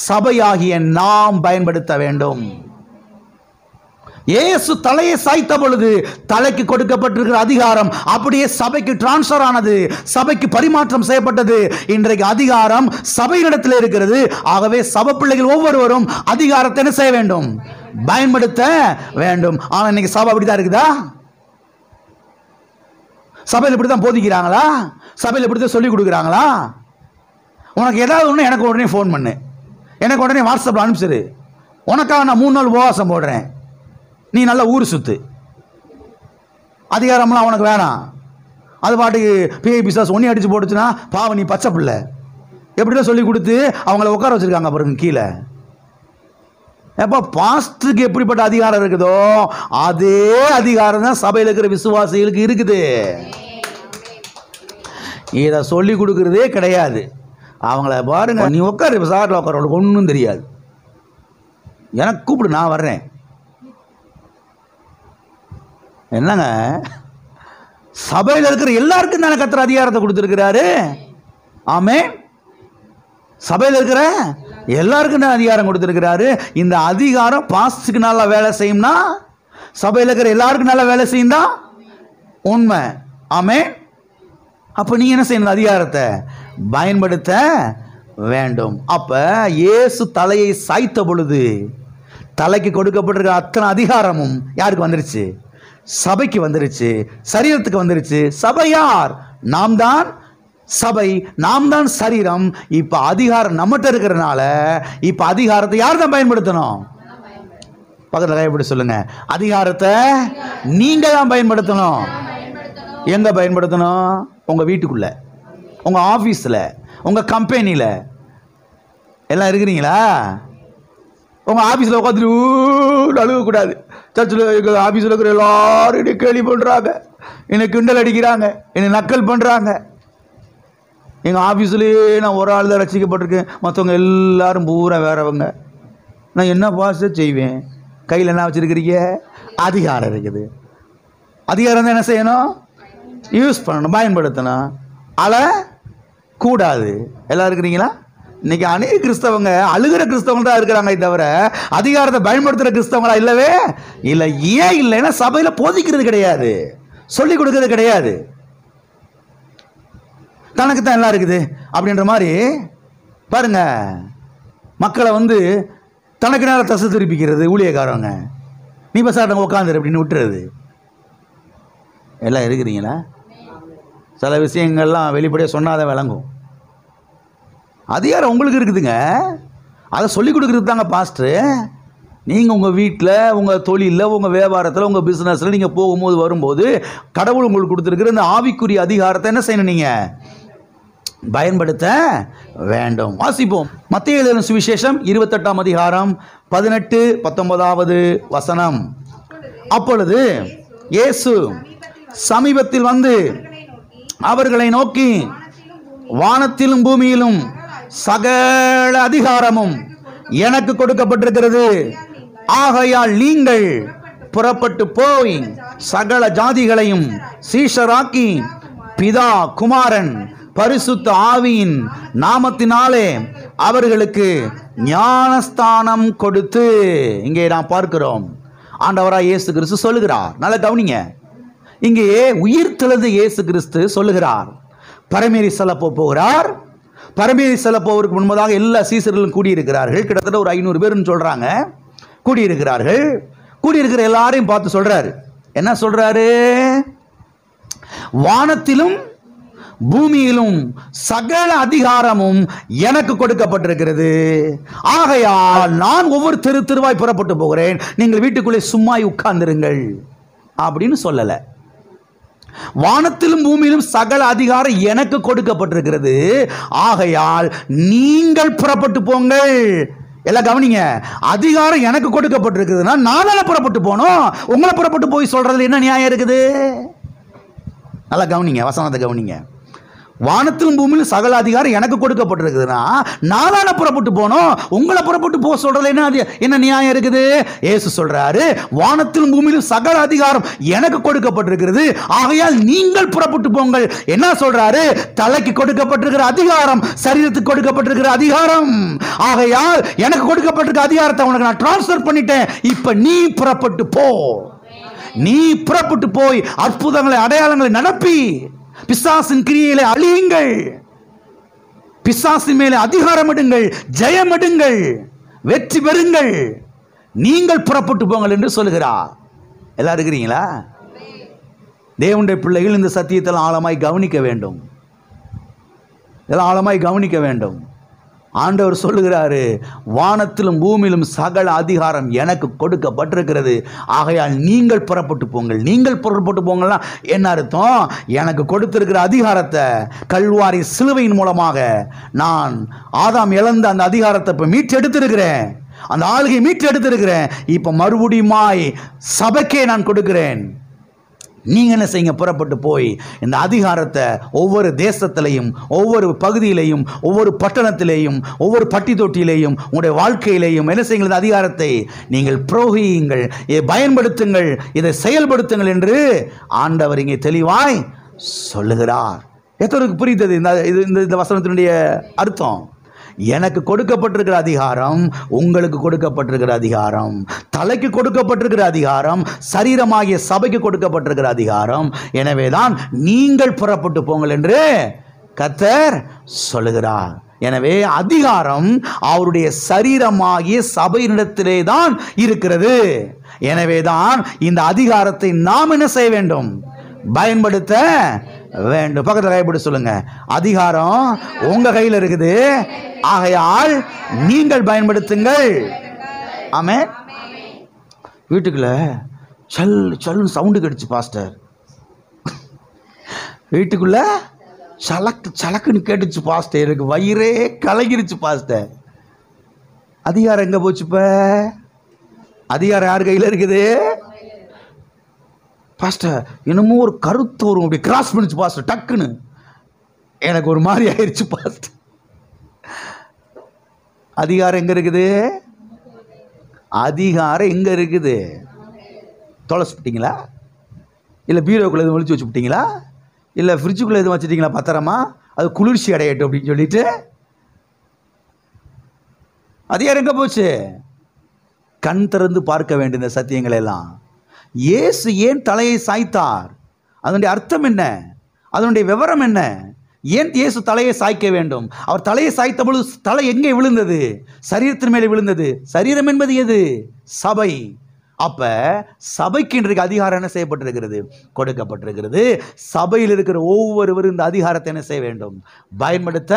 சபையாகிய நாம் பயன்படுத்த வேண்டும். இயேசு தலையை சாய்த்த பொழுது தலைக்கு கொடுக்கப்பட்டிருக்கிற அதிகாரம் அப்படியே சபைக்கு டிரான்ஸ்ஃபர் ஆனது, சபைக்கு பரிமாற்றம் செய்யப்பட்டது. இன்றைக்கு அதிகாரம் சபையிடத்தில் இருக்கிறது. ஆகவே சபை பிள்ளைகள் ஒவ்வொருவரும் அதிகாரத்தை என்ன செய்ய வேண்டும்? பயன்படுத்த வேண்டும். ஆனா இன்னைக்கு சபை அப்படிதான் இருக்குதா? சபையில் இப்படித்தான் போதிக்கிறாங்களா? சபையில் இப்படித்தான் சொல்லிக் கொடுக்குறாங்களா? உனக்கு ஏதாவது ஒன்று எனக்கு உடனே ஃபோன் பண்ணு, எனக்கு உடனே வாட்ஸ்அப்பில் அனுப்பிச்சிரு, உனக்காக நான் 3 நாள் உபவாசம் போடுறேன், நீ நல்லா ஊர் சுத்து, அதிகாரம்லாம் உனக்கு வேணாம். அது பாட்டுக்கு பேய் பிசாசு ஒன்னி அடிச்சு போட்டுச்சுன்னா பாவம் நீ பச்சை பிள்ளை, எப்படிலாம் சொல்லி கொடுத்து அவங்கள உட்கார வச்சிருக்காங்க பாருங்க கீழே. எப்போ பாஸ்டருக்கு எப்படிப்பட்ட அதிகாரம் இருக்குதோ அதே அதிகாரம் தான் சபையில் இருக்கிற விசுவாசிகளுக்கு இருக்குது. இதை சொல்லி கொடுக்கறதே கிடையாது. அவங்கள பாருங்க, நீ உட்காரு, இப்போ சாட்டில் உட்கார, அவளுக்கு ஒன்றும் தெரியாது, எனக்கு கூப்பிடு, நான் வர்றேன். என்னங்க, சபையில் இருக்கிற எல்லாருக்கும் தானே கர்த்தர் அதிகாரத்தை கொடுத்துருக்கிறாரு. ஆமென். சபையில் இருக்கிற எல்லாருக்கும் தான் அதிகாரம் கொடுத்துருக்கிறாரு. இந்த அதிகாரம் பாஸ்டுக்கு நல்லா வேலை செய்யும்னா, சபையில் இருக்கிற எல்லாருக்கும் நல்லா வேலை செய்யும் தான் உண்மை. ஆமென். அப்போ நீங்க என்ன செய்யணும்? அதிகாரத்தை பயன்படுத்த வேண்டும். அப்ப இயேசு தலையை சாய்த்த பொழுது தலைக்கு கொடுக்கப்பட்டிருக்கிற அத்தனை அதிகாரமும் யாருக்கு வந்துருச்சு? சபைக்கு வந்துருச்சு, சரீரத்துக்கு வந்துருச்சு. சபை யார்? நாம் தான் சபை, நாம் தான் சரீரம். இப்ப அதிகாரம் நம்மகிட்ட இருக்கிறனால இப்ப அதிகாரத்தை யார் தான் பயன்படுத்தணும்? பக்கத்துல கைப்பிடி சொல்லுங்க, அதிகாரத்தை நீங்க தான் பயன்படுத்தணும். எங்க பயன்படுத்தணும்? உங்க வீட்டுக்குள்ள, உங்க ஆபீஸ்ல, உங்க கம்பெனியில எல்லாம் இருக்கிறீங்களா? உங்க ஆபீஸ்ல உட்காந்துட்டு அழுகக்கூடாது. சர்ச்சில் எங்கள் ஆபீஸில் இருக்கிற எல்லாரும் என்னை கேலி பண்ணுறாங்க, என்னை கிண்டல் அடிக்கிறாங்க, என்னை நக்கல் பண்ணுறாங்க. எங்கள் ஆஃபீஸ்லேயே நான் ஒரு ஆள் தான் ரசிக்கப்பட்டிருக்கேன், மற்றவங்க எல்லாரும் பூரா வேறவங்க. நான் என்ன பாச செய்வேன்? கையில் என்ன வச்சுருக்கிறீங்க? அதிகாரம் இருக்குது. அதிகாரம் தான் என்ன செய்யணும்? யூஸ் பண்ணணும், பயன்படுத்தணும். கூடாது. எல்லாம் இருக்கிறீங்களா? இன்னைக்கு அநேக கிறிஸ்தவங்க அழுகிற கிறிஸ்தவங்க தான் இருக்கிறாங்க, தவிர அதிகாரத்தை பயன்படுத்துகிற கிறிஸ்தவங்களா இல்லவே இல்லை. ஏன் இல்லைன்னா சபையில் போதிக்கிறது கிடையாது, சொல்லிக் கொடுக்கறது கிடையாது. தனக்கு தான் எல்லாம் இருக்குது அப்படின்ற மாதிரி பாருங்க, மக்களை தனக்கு நேரம் தசை திருப்பிக்கிறது. ஊழியக்காரவங்க நீ பசாட்டங்க உட்காந்துரு அப்படின்னு விட்டுறது. எல்லாம் இருக்கிறீங்களா? சில விஷயங்கள்லாம் வெளிப்படையாக சொன்னாதான் விளங்கும். அதிகாரம் உங்களுக்கு இருக்குதுங்க, அதை சொல்லிக் கொடுக்குறது தாங்க பாஸ்டர். நீங்கள் உங்கள் வீட்டில், உங்கள் தொழிலில், உங்கள் வியாபாரத்தில், உங்கள் பிஸ்னஸில் நீங்கள் போகும்போது வரும்போது கடவுள் உங்களுக்கு கொடுத்துருக்குற இந்த ஆவிக்குரிய அதிகாரத்தை என்ன செய்யணும்? நீங்கள் பயன்படுத்த வேண்டும். வாசிப்போம். மத்தேயு எழுதின சுவிசேஷம் 28ஆம் அதிகாரம் 18-19 வசனம். அப்பொழுது இயேசு சமீபத்தில் வந்து அவர்களை நோக்கி, வானத்திலும் பூமியிலும் சகல அதிகாரமும் எனக்கு கொடுக்கப்பட்டிருக்கிறது. ஆகையால் நீங்கள் புறப்பட்டு போய் சகல ஜாதிகளையும் சீஷராக்கி பிதா, குமாரன், பரிசுத்த ஆவியின் நாமத்தினாலே அவர்களுக்கு ஞானஸ்தானம் கொடுத்து. இங்கே நாம் பார்க்கிறோம், ஆண்டவராய் இயேசு கிறிஸ்து சொல்லுகிறார். நல்ல கவனிங்க, இங்கே உயிர்த்தெழுந்த இயேசு கிறிஸ்து சொல்லுகிறார், பரமேறி செல்ல போகிறார். பரமேறி செல்ல போவதற்கு முன்பதாக எல்லா சீசர்களும் கூடியிருக்கிறார்கள். கிட்டத்தட்ட ஒரு 500 பேர்னு சொல்றாங்க. கூடியிருக்கிறார்கள். கூடியிருக்கிற எல்லாரையும் பார்த்து சொல்றாரு. என்ன சொல்றாரு? வானத்திலும் பூமியிலும் சகல அதிகாரமும் எனக்கு கொடுக்கப்பட்டிருக்கிறது. ஆகையால் நான் ஒவ்வொரு தெருவாய் புறப்பட்டு போகிறேன், நீங்கள் வீட்டுக்குள்ளே சும்மா உட்கார்ந்திருங்கள் அப்படின்னு சொல்லல. வானத்திலும் பூமியிலும் சகல அதிகாரம் எனக்கு கொடுக்கப்பட்டிருக்கிறது. ஆகையால் நீங்கள் புறப்பட்டு போங்கள். எல்லாம் கவனிங்க, அதிகாரம் எனக்கு கொடுக்கப்பட்டிருக்குதுன்னா நான் புறப்பட்டு போனோம். உங்களை புறப்பட்டு போய் சொல்றதுல என்ன நியாயம் இருக்குது? நல்லா கவனிங்க, வசனத்தை கவனிங்க. வானத்திலும் பூமியிலும் சகல அதிகாரம் எனக்கு கொடுக்கப்பட்டிருக்குதுன்னா நானால புறப்பட்டு போனோம். உங்களை புறப்பட்டு போக சொல்றதுல என்ன நியாயம் இருக்குது? இயேசு சொல்றாரு, வானத்திலும் பூமியிலும் சகல அதிகாரம் எனக்கு கொடுக்கப்பட்டிருக்கிறது. ஆகையால் நீங்கள் புறப்பட்டு போங்கள். என்ன சொல்றாரு? தலைக்கு கொடுக்கப்பட்டிருக்கிற அதிகாரம், சரீரத்துக்கு கொடுக்கப்பட்டிருக்கிற அதிகாரம். ஆகையால் எனக்கு கொடுக்கப்பட்டிருக்கிற அதிகாரத்தை உனக்கு நான் டிரான்ஸ்ஃபர் பண்ணிட்டேன். இப்ப நீ புறப்பட்டு போ. நீ புறப்பட்டு போய் அற்புதங்களை, அடையாளங்களை நடப்பி பிசாசின் கிரியைகளை அழியுங்கள். பிசாசின் மேலே அதிகாரம் எடுங்கள், ஜெயம் எடுங்கள், வெற்றி பெறுங்கள். நீங்கள் புறப்பட்டு போங்கள் என்று சொல்லுகிறார். எல்லாம் இருக்கிறீங்களா? தேவனுடைய பிள்ளைகள் இந்த சத்தியத்தில் ஆழமாய் கவனிக்க வேண்டும். இதெல்லாம் ஆழமாய் கவனிக்க வேண்டும். ஆண்டவர் சொல்லுகிறாரு, வானத்திலும் பூமியிலும் சகல அதிகாரம் எனக்கு கொடுக்கப்பட்டிருக்கிறது. ஆகையால் நீங்கள் புறப்பட்டு போங்கள். நீங்கள் புறப்பட்டு போங்கள்னா என்ன அர்த்தம்? எனக்கு கொடுத்திருக்கிற அதிகாரத்தை கல்வாரி சிலுவையின் மூலமாக நான் ஆதாம் இழந்த அந்த அதிகாரத்தை இப்போ மீட்டு எடுத்திருக்கிறேன். அந்த ஆளுகை மீட்டு எடுத்திருக்கிறேன். இப்போ மறுபடியுமாய் சபைக்கே நான் கொடுக்கிறேன். நீங்கள் என்ன செய்யுங்க? புறப்பட்டு போய் இந்த அதிகாரத்தை ஒவ்வொரு தேசத்திலையும், ஒவ்வொரு பகுதியிலையும், ஒவ்வொரு பட்டணத்திலேயும், ஒவ்வொரு பட்டி தொட்டியிலையும், உங்களுடைய வாழ்க்கையிலையும் என்ன செய்யுங்கள்? இந்த அதிகாரத்தை நீங்கள் புரோகியுங்கள், இதை பயன்படுத்துங்கள், இதை செயல்படுத்துங்கள் என்று ஆண்டவர் இங்கே தெளிவாய் சொல்லுகிறார். எத்தனைக்கு புரிந்தது இந்த வசனத்தினுடைய அர்த்தம்? எனக்கு கொடுக்கப்பட்டிருக்கிற அதிகாரம், உங்களுக்கு கொடுக்கப்பட்டிருக்கிற அதிகாரம், தலைக்கு கொடுக்கப்பட்டிருக்கிற அதிகாரம், சரீரமாகிய சபைக்கு கொடுக்கப்பட்டிருக்கிற அதிகாரம். எனவேதான் நீங்கள் புறப்பட்டு போங்கள் என்று கர்த்தர் சொல்லுகிறார். எனவே அதிகாரம் அவருடைய சரீரமாகிய சபையினிடத்திலே தான் இருக்கிறது. எனவேதான் இந்த அதிகாரத்தை நாம் என்ன செய்ய வேண்டும்? பயன்படுத்த வேண்டும். பக்கத்தில் கைப்பற்றி சொல்லுங்க, அதிகாரம் உங்க கையில் இருக்குது. ஆகையால் நீங்கள் பயன்படுத்துங்கள். ஆமென். வீட்டுக்குள்ள சல் சல்னு சவுண்டு கிடைச்சு பாஸ்டர். வீட்டுக்குள்ள சலக்கு சலக்குன்னு கேட்டுச்சு பாஸ்டர். எனக்கு வயிறே கலங்கிருச்சு பாஸ்டர். அதிகாரம் எங்க போச்சு? இப்ப அதிகாரம் யார் கையில் இருக்குது? பாஸ்டர் என்னமோ ஒரு கருத்து வரும், அப்படி கிராஸ் பண்ணிச்சு பாஸ்டர். டக்குன்னு எனக்கு ஒரு மாதிரி ஆயிடுச்சு பாஸ்டர். அதிகாரம் எங்க இருக்குது? அதிகாரம் எங்க இருக்குது? தொலைச்சுட்டீங்களா? இல்லை பீரோக்குள்ள எதுவும் ஒழிச்சு வச்சுட்டீங்களா? இல்லை ஃப்ரிட்ஜுக்குள்ள எதுவும் வச்சுட்டீங்களா? பத்திரமா அது குளிர்ச்சி அடையட்டும் அப்படின்னு சொல்லிட்டு அதிகாரம் எங்க போச்சு? கண் திறந்து பார்க்க வேண்டிய இந்த சத்தியங்கள் எல்லாம். இயேசு ஏன் தலையை சாய்த்தார்? அதனுடைய அர்த்தம் என்ன? அதனுடைய விவரம் என்ன? ஏன் இயேசு தலையை சாய்க்க வேண்டும்? அவர் தலையை சாய்த்த பொழுது தலை எங்கே விழுந்தது? சரீரத்தின் மேலே விழுந்தது. சரீரம் என்பது எது? சபை. அப்ப சபைக்கு இன்றைக்கு அதிகாரம் என்ன செய்யப்பட்டிருக்கிறது? கொடுக்கப்பட்டிருக்கிறது. சபையில் இருக்கிற ஒவ்வொருவரும் இந்த அதிகாரத்தை என்ன செய்ய வேண்டும்? பயன்படுத்த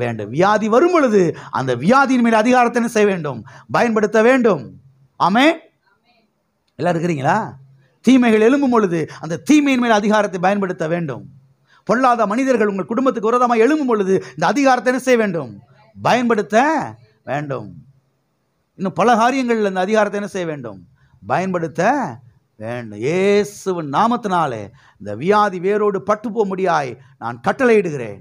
வேண்டும். வியாதி வரும் பொழுது அந்த வியாதியின் மேல் அதிகாரத்தை என்ன செய்ய வேண்டும்? பயன்படுத்த வேண்டும். ஆமென். எல்லாம் இருக்கிறீங்களா? தீமைகள் எழும்பும் பொழுது அந்த தீமையின் மேல் அதிகாரத்தை பயன்படுத்த வேண்டும். பொல்லாத மனிதர்கள் உங்கள் குடும்பத்துக்கு விரோதமாக எழும்பும் பொழுது இந்த அதிகாரத்தை என்ன செய்ய வேண்டும்? பயன்படுத்த வேண்டும். இன்னும் பல காரியங்கள் இந்த அதிகாரத்தை என்ன செய்ய வேண்டும்? பயன்படுத்த வேண்டும். இயேசுவின் நாமத்தினாலே இந்த வியாதி வேரோடு பட்டு போக முடியாய் நான் கட்டளையிடுகிறேன்.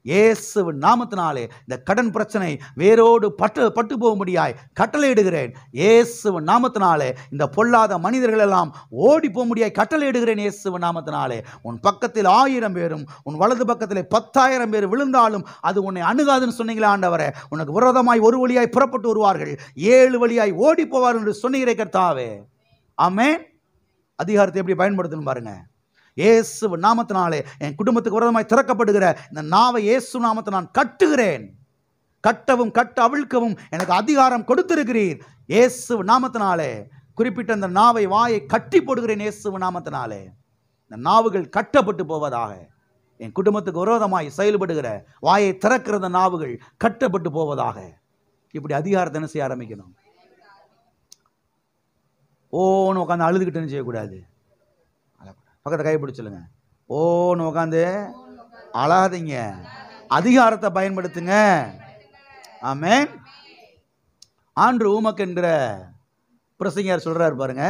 இயேசுவின் நாமத்தினாலே இந்த கடன் பிரச்சனை வேரோடு பட்டு போக முடியாய் கட்டளையிடுகிறேன். இயேசுவின் நாமத்தினாலே இந்த பொல்லாத மனிதர்கள் எல்லாம் ஓடி போக முடியாய் கட்டளையிடுகிறேன். இயேசுவின் நாமத்தினாலே உன் பக்கத்தில் 1000 பேரும் உன் வலது பக்கத்தில் 10,000 பேர் விழுந்தாலும் அது உன்னை அணுகாதுன்னு சொன்னீங்களா ஆண்டவரே. உனக்கு விரோதமாய் ஒரு வழியாய் புறப்பட்டு வருவார்கள், 7 வழியாய் ஓடி போவார்கள் என்று சொன்னீரே கர்த்தாவே. ஆமென். அதிகாரத்தை எப்படி பயன்படுத்தணும் பாருங்க. இயேசு நாமத்தினாலே என் குடும்பத்துக்கு விரோதமாய் திறக்கப்படுகிற இந்த நாவை இயேசு நாமத்தை நான் கட்டுகிறேன். கட்டவும் அவிழ்க்கவும் எனக்கு அதிகாரம் கொடுத்திருக்கிறீர். இயேசு நாமத்தினாலே குறிப்பிட்ட இந்த நாவை வாயை கட்டி போடுகிறேன். இயேசு நாமத்தினாலே இந்த நாவுகள் கட்டப்பட்டு போவதாக. என் குடும்பத்துக்கு விரோதமாய் செயல்படுகிற வாயை திறக்கிற இந்த நாவுகள் கட்டப்பட்டு போவதாக. இப்படி அதிகாரத்தை என்ன செய்ய ஆரம்பிக்கணும்? ஓன்னு உட்காந்து அழுதுகிட்டுன்னு செய்யக்கூடாது. பக்கத்தை கைப்பிடிச்சலுங்க. ஓன்னு உட்காந்து அழாதீங்க, அதிகாரத்தை பயன்படுத்துங்க. ஆமென். ஆண்ட்ரூ ஊமக் என்கிற பிரசங்கியார் சொல்றாரு பாருங்க.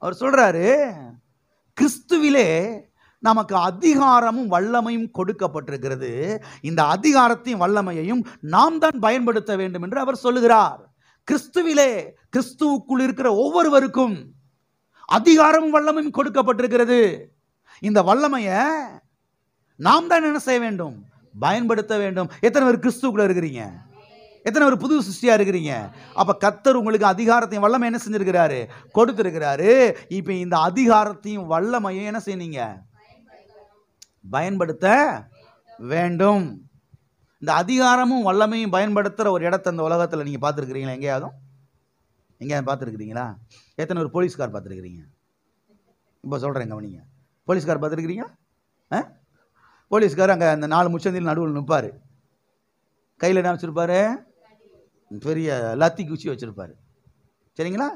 அவர் சொல்றாரு, கிறிஸ்துவிலே நமக்கு அதிகாரமும் வல்லமையும் கொடுக்கப்பட்டிருக்கிறது. இந்த அதிகாரத்தையும் வல்லமையையும் நாம் தான் பயன்படுத்த வேண்டும் என்று அவர் சொல்லுகிறார். கிறிஸ்துவிலே கிறிஸ்துவுக்குள் இருக்கிற ஒவ்வொருவருக்கும் அதிகாரமும் வல்லமையும் கொடுக்கப்பட்டிருக்கிறது. இந்த வல்லமையை நாம் தான் என்ன செய்ய வேண்டும்? பயன்படுத்த வேண்டும். எத்தனை பேர் கிறிஸ்துவுக்குள்ள இருக்கிறீங்க? எத்தனை பேர் புது சிருஷ்டியா இருக்கிறீங்க? அப்ப கர்த்தர் உங்களுக்கு அதிகாரத்தையும் வல்லமை என்ன செஞ்சிருக்கிறாரு? கொடுத்திருக்கிறாரு. இப்ப இந்த அதிகாரத்தையும் வல்லமையும் என்ன செய்யறீங்க? பயன்படுத்த வேண்டும். இந்த அதிகாரமும் வல்லமையும் பயன்படுத்துகிற ஒரு இடத்த இந்த உலகத்தில் நீங்கள் பார்த்துருக்கிறீங்களா? எங்கேயாவது பார்த்துருக்கிறீங்களா? எத்தனை ஒரு போலீஸ்கார் பார்த்துருக்கிறீங்க? இப்போ சொல்கிறேன் கவனிங்க. போலீஸ்கார் பார்த்துருக்கிறீங்களா? போலீஸ்கார் அங்கே அந்த 4 முச்சந்தில் நடுவில் நிற்பார். கையில் என்ன வச்சுருப்பாரு? பெரிய லத்தி குச்சி வச்சுருப்பார். சரிங்களா?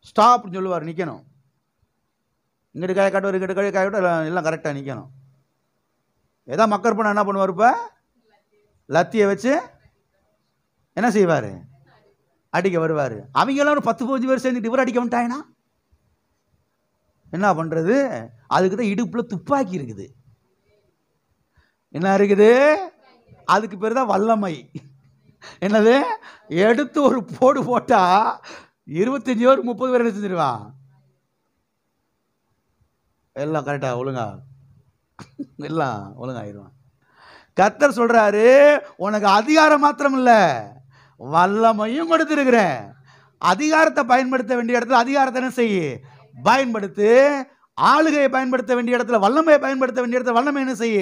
ஸ்டாப்னு சொல்லுவார், நிற்கணும். இங்கிட்டு காய காட்டுவார், இங்கிட்டு காய காட்டுவார், எல்லாம் கரெக்டாக நிற்கணும். ஏதாவது மக்கர் பண்ண என்ன பண்ணுவார்? இப்போ லத்தியை வச்சு என்ன செய்வார்? அடிக்க வருவார். அவங்க எல்லாம் ஒரு 10-15 பேர் சேர்ந்துட்டு இவர் அடிக்க வந்துட்டாங்கன்னா என்ன பண்ணுறது? அதுக்கு தான் இடுப்பில் துப்பாக்கி இருக்குது. என்ன இருக்குது? அதுக்கு பேர் தான் வல்லமை. என்னது? எடுத்து ஒரு போடு போட்டா 25 பேர் 30 பேர் என்ன செஞ்சிருவான்? எல்லாம் கரெக்டா ஒழுங்கா எல்லாம் ஒழுங்காயிருவான். கர்த்தர் சொல்றாரு, உனக்கு அதிகாரம் மாத்திரம் இல்ல வல்லமையும் கொடுத்திருக்கிறேன். அதிகாரத்தை பயன்படுத்த வேண்டிய இடத்துல அதிகாரத்தை என்ன செய்ய? பயன்படுத்து. ஆளுகையை பயன்படுத்த வேண்டிய இடத்துல வல்லமையை பயன்படுத்த வேண்டிய இடத்துல வல்லமை என்ன செய்ய?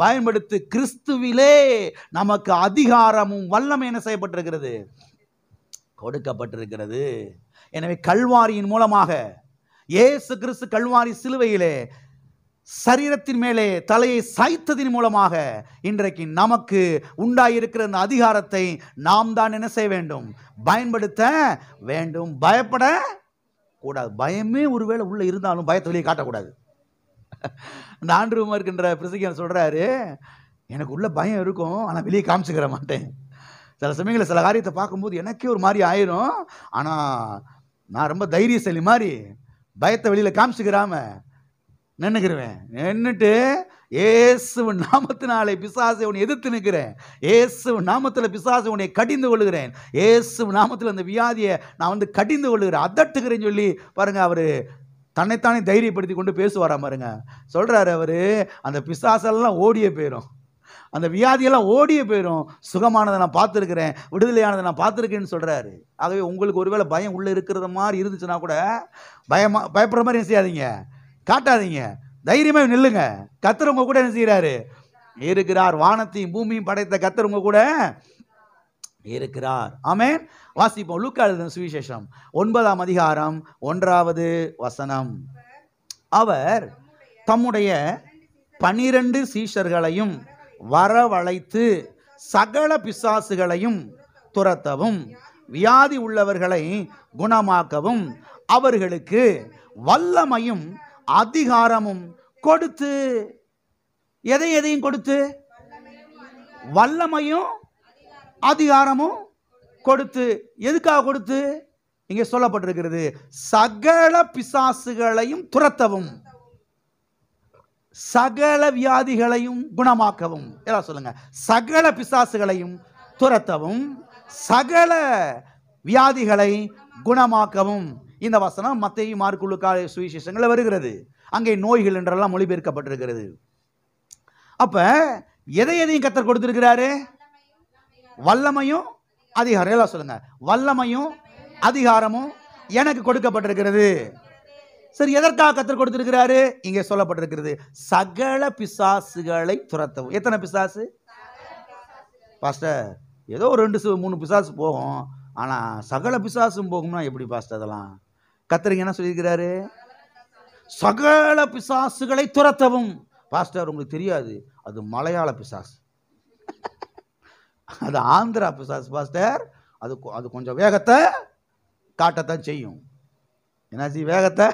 பயன்படுத்து. கிறிஸ்துவிலே நமக்கு அதிகாரமும் வல்லமை என்ன செய்யப்பட்டிருக்கிறது? கொடுக்கப்பட்டிருக்கிறது. எனவே கல்வாரியின் மூலமாக இயேசு கிறிஸ்து கல்வாரி சிலுவையிலே சரீரத்தின் மேலே தலையை சாய்த்ததின் மூலமாக இன்றைக்கு நமக்கு உண்டாயிருக்கிற அந்த அதிகாரத்தை நாம் தான் என்ன செய்ய வேண்டும்? பயன்படுத்த வேண்டும். பயப்பட கூடாது. பயமே ஒருவேளை உள்ள இருந்தாலும் பயத்தை வெளியே காட்டக்கூடாது. இந்த ஆண்ட்ரூ இருக்கின்ற பிரசங்கியார் சொல்றாரு, எனக்கு உள்ள பயம் இருக்கும், ஆனால் வெளியே காமிச்சுக்கிற மாட்டேன். சில சமயங்களில் சில காரியத்தை பார்க்கும்போது எனக்கே ஒரு மாதிரி ஆயிரும். ஆனால் நான் ரொம்ப தைரியசாலி மாதிரி பயத்தை வெளியில் காமிச்சுக்கிறாம நின்னுக்கிறேன். நின்றுட்டு இயேசு நாமத்தினாலே பிசாசை உன்னை எதிர்த்து நிற்கிறேன். இயேசு நாமத்தில் பிசாசை உன்னை கடிந்து கொள்ளுகிறேன். இயேசு நாமத்தில் அந்த வியாதியை நான் கடிந்து கொள்ளுகிறேன், அதட்டுகிறேன்னு சொல்லி பாருங்க. அவர் தன்னைத்தானே தைரியப்படுத்தி கொண்டு பேசுவாரா பாருங்க. சொல்றாரு அவரு, அந்த பிசாசெல்லாம் ஓடியே போயிடும், அந்த வியாதியெல்லாம் ஓடியே போயிடும், சுகமானதை நான் பார்த்துருக்கிறேன், விடுதலையானதை நான் பார்த்துருக்கேன்னு சொல்றாரு. ஆகவே உங்களுக்கு ஒருவேளை பயம் உள்ள இருக்கிற மாதிரி இருந்துச்சுன்னா கூட பயப்படுற மாதிரி என்ன செய்யாதீங்க, காட்டாதீங்க, தைரியமா நில்லுங்க. கர்த்தர் உங்க கூட என்ன செய்யறாரு? இருக்கிறார். வானத்தையும் பூமியும் படைத்த கர்த்தர் உங்க கூட இருக்கிறார். ஆமென். வாசிப்போம். லூக்கா எழுதின சுவிசேஷம் 9ஆம் அதிகாரம் 1வது வசனம். அவர் தம்முடைய 12 சீஷர்களையும் வரவழைத்து சகல பிசாசுகளையும் துரத்தவும் வியாதி உள்ளவர்களை குணமாக்கவும் அவர்களுக்கு வல்லமையும் அதிகாரமும் கொடுத்து. எதையும் கொடுத்து? வல்லமையும் அதிகாரமும் கொடுத்து. எதுக்காக கொடுத்து? இங்கே சொல்லப்பட்டிருக்கிறது, சகல பிசாசுகளையும் துரத்தவும், சகல வியாதிகளையும் குணமாக்கவும். எல்லாம் சொல்லுங்க, சகல பிசாசுகளையும் துரத்தவும், சகல வியாதிகளை குணமாக்கவும். இந்த வசனம் மத்தேயு, மார்க்கு, லூக்கா சுவிசேஷங்களில் வருகிறது. அங்கே நோய்கள் என்றெல்லாம் மொழிபெயர்க்கப்பட்டிருக்கிறது. அப்ப எதையும் கர்த்தர் கொடுத்திருக்கிறாரு? வல்லமையும் அதிகாரம். எல்லாம் சொல்லுங்க, வல்லமையும் அதிகாரமும் எனக்கு கொடுக்கப்பட்டிருக்கிறது. சரி, எதற்காக கர்த்தர் கொடுத்திருக்கிறாரு? இங்கே சொல்லப்பட்டிருக்கிறது, சகல பிசாசுகளை துரத்தவும். எத்தனை பிசாசு பாஸ்டர்? ஏதோ ஒரு 2-3 பிசாசு போகும், ஆனா சகல பிசாசும் போகும்னா எப்படி பாஸ்டர்? அதெல்லாம் கர்த்தர் என்ன சொல்லியிருக்கிறாரு? சகல பிசாசுகளை துரத்தவும். பாஸ்டர் உங்களுக்கு தெரியாது, அது மலையாள பிசாசு, அது ஆந்திரா பிசாசு பாஸ்டர். அது கொஞ்சம் வேகத்தை காட்டத்தான் செய்யும். என்னாச்சு வேகத்தை?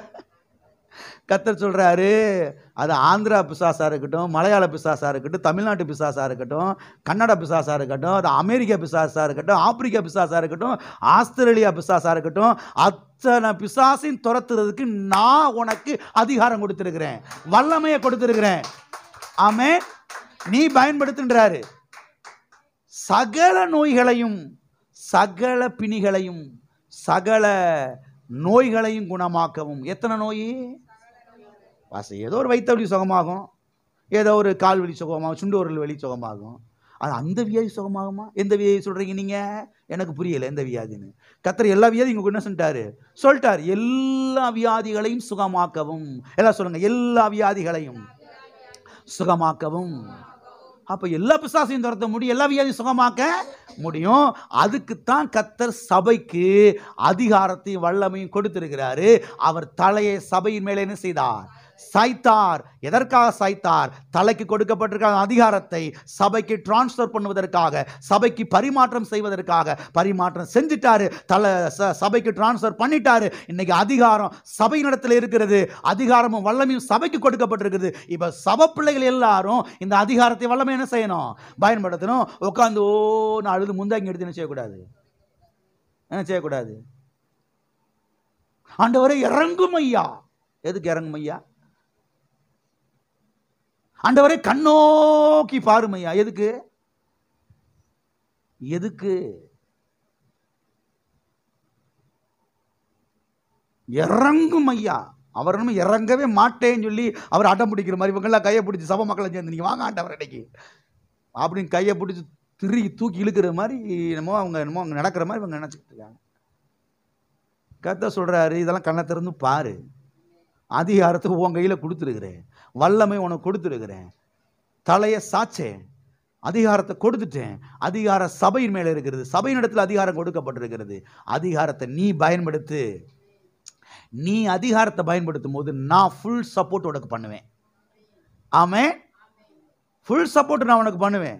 கர்த்தர் சொல்றாரு, அது ஆந்திரா பிசாசா இருக்கட்டும், மலையாள பிசாசா இருக்கட்டும், தமிழ்நாட்டு பிசாசா இருக்கட்டும், கன்னட பிசாசா இருக்கட்டும், அது அமெரிக்கா பிசாசா இருக்கட்டும், ஆப்பிரிக்கா பிசாசா இருக்கட்டும், ஆஸ்திரேலியா பிசாசா இருக்கட்டும், அத்தனை பிசாசின் துரத்துறதுக்கு நான் உனக்கு அதிகாரம் கொடுத்திருக்கிறேன், வல்லமையை கொடுத்திருக்கிறேன். ஆமென். நீ பயன்படுத்துன்றாரு. சகல நோய்களையும், சகல பிணிகளையும், சகல நோய்களையும் குணமாக்கவும். எத்தனை நோய் வாச? ஏதோ ஒரு வயிற்று வலி சுகமாகும், ஏதோ ஒரு கால் வலி சுகமாகும், சுண்டு ஒரு வலி சுகமாகும். அது அந்த வியாதி சுகமாகுமா? எந்த வியாதி சொல்றீங்க நீங்க? எனக்கு புரியல எந்த வியாதின்னு. கர்த்தர் எல்லா வியாதி இங்க என்ன சொல்லிட்டாரு? சொல்லிட்டார், எல்லா வியாதிகளையும் சுகமாக்கவும். எல்லாம் சொல்லுங்க, எல்லா வியாதிகளையும் சுகமாக்கவும். அப்ப எல்லா பிசாசையும் துரத்த முடியும், எல்லா வியாதியும் சுகமாக்க முடியும். அதுக்குத்தான் கர்த்தர் சபைக்கு அதிகாரத்தையும் வல்லமையும் கொடுத்திருக்கிறாரு. அவர் தலையை சபையின் மேலே என்ன செய்தார்? சாய்த்தார். எதற்காக சாய்த்தார்? தலைக்கு கொடுக்கப்பட்டிருக்க அதிகாரத்தை சபைக்கு டிரான்ஸ்ஃபர் பண்ணுவதற்காக, சபைக்கு பரிமாற்றம் செய்வதற்காக. பரிமாற்றம் செஞ்சிட்டாரு, சபைக்கு டிரான்ஸ்ஃபர் பண்ணிட்டாரு. இன்னைக்கு அதிகாரம் சபையினிடத்தில் இருக்கிறது, அதிகாரமும் வல்லமையும் சபைக்கு கொடுக்கப்பட்டிருக்கிறது. இப்ப சபை பிள்ளைகள் எல்லாரும் இந்த அதிகாரத்தை வல்லமை என்ன செய்யணும்? பயன்படுத்தணும். உட்காந்து நான் அழுது முந்தாங்கி எடுத்து என்ன செய்யக்கூடாது? என்ன செய்யக்கூடாது? ஆண்டவரே இறங்கும் ஐயா. எதுக்கு இறங்கும் ஐயா? ஆண்டவரே கண்ணோக்கி பாருமையா. எதுக்கு? எதுக்கு? இறங்கும் ஐயா. அவர் நம்ம இறங்கவே மாட்டேன்னு சொல்லி அவர் அடம் பிடிக்கிற மாதிரி இவங்கெல்லாம் கையை பிடிச்சி சபை மக்களை சேர்ந்து நீங்க வாங்க ஆண்டவர் இன்னைக்கு அப்படின்னு கையை பிடிச்சி திருகி தூக்கி இழுக்கிற மாதிரி அவங்க நடக்கிற மாதிரி இவங்க நினைச்சிட்டு இருக்காங்க. கர்த்தர் சொல்றாரு, இதெல்லாம் கண்ணை திறந்து பாரு. அதிகாரத்தை உன் கையில கொடுத்துருக்கிறேன், வல்லமை உனக்கு கொடுத்துருக்கிறேன், தலையை சாச்சேன், அதிகாரத்தை கொடுத்துட்டேன். அதிகார சபையின் மேல இருக்கிறது, சபையின் இடத்துல அதிகாரம் கொடுக்கப்பட்டிருக்கிறது. அதிகாரத்தை நீ பயன்படுத்து. நீ அதிகாரத்தை பயன்படுத்தும் போது நான் ஃபுல் சப்போர்ட் உனக்கு பண்ணுவேன். ஆமென். ஃபுல் சப்போர்ட் நான் உனக்கு பண்ணுவேன்.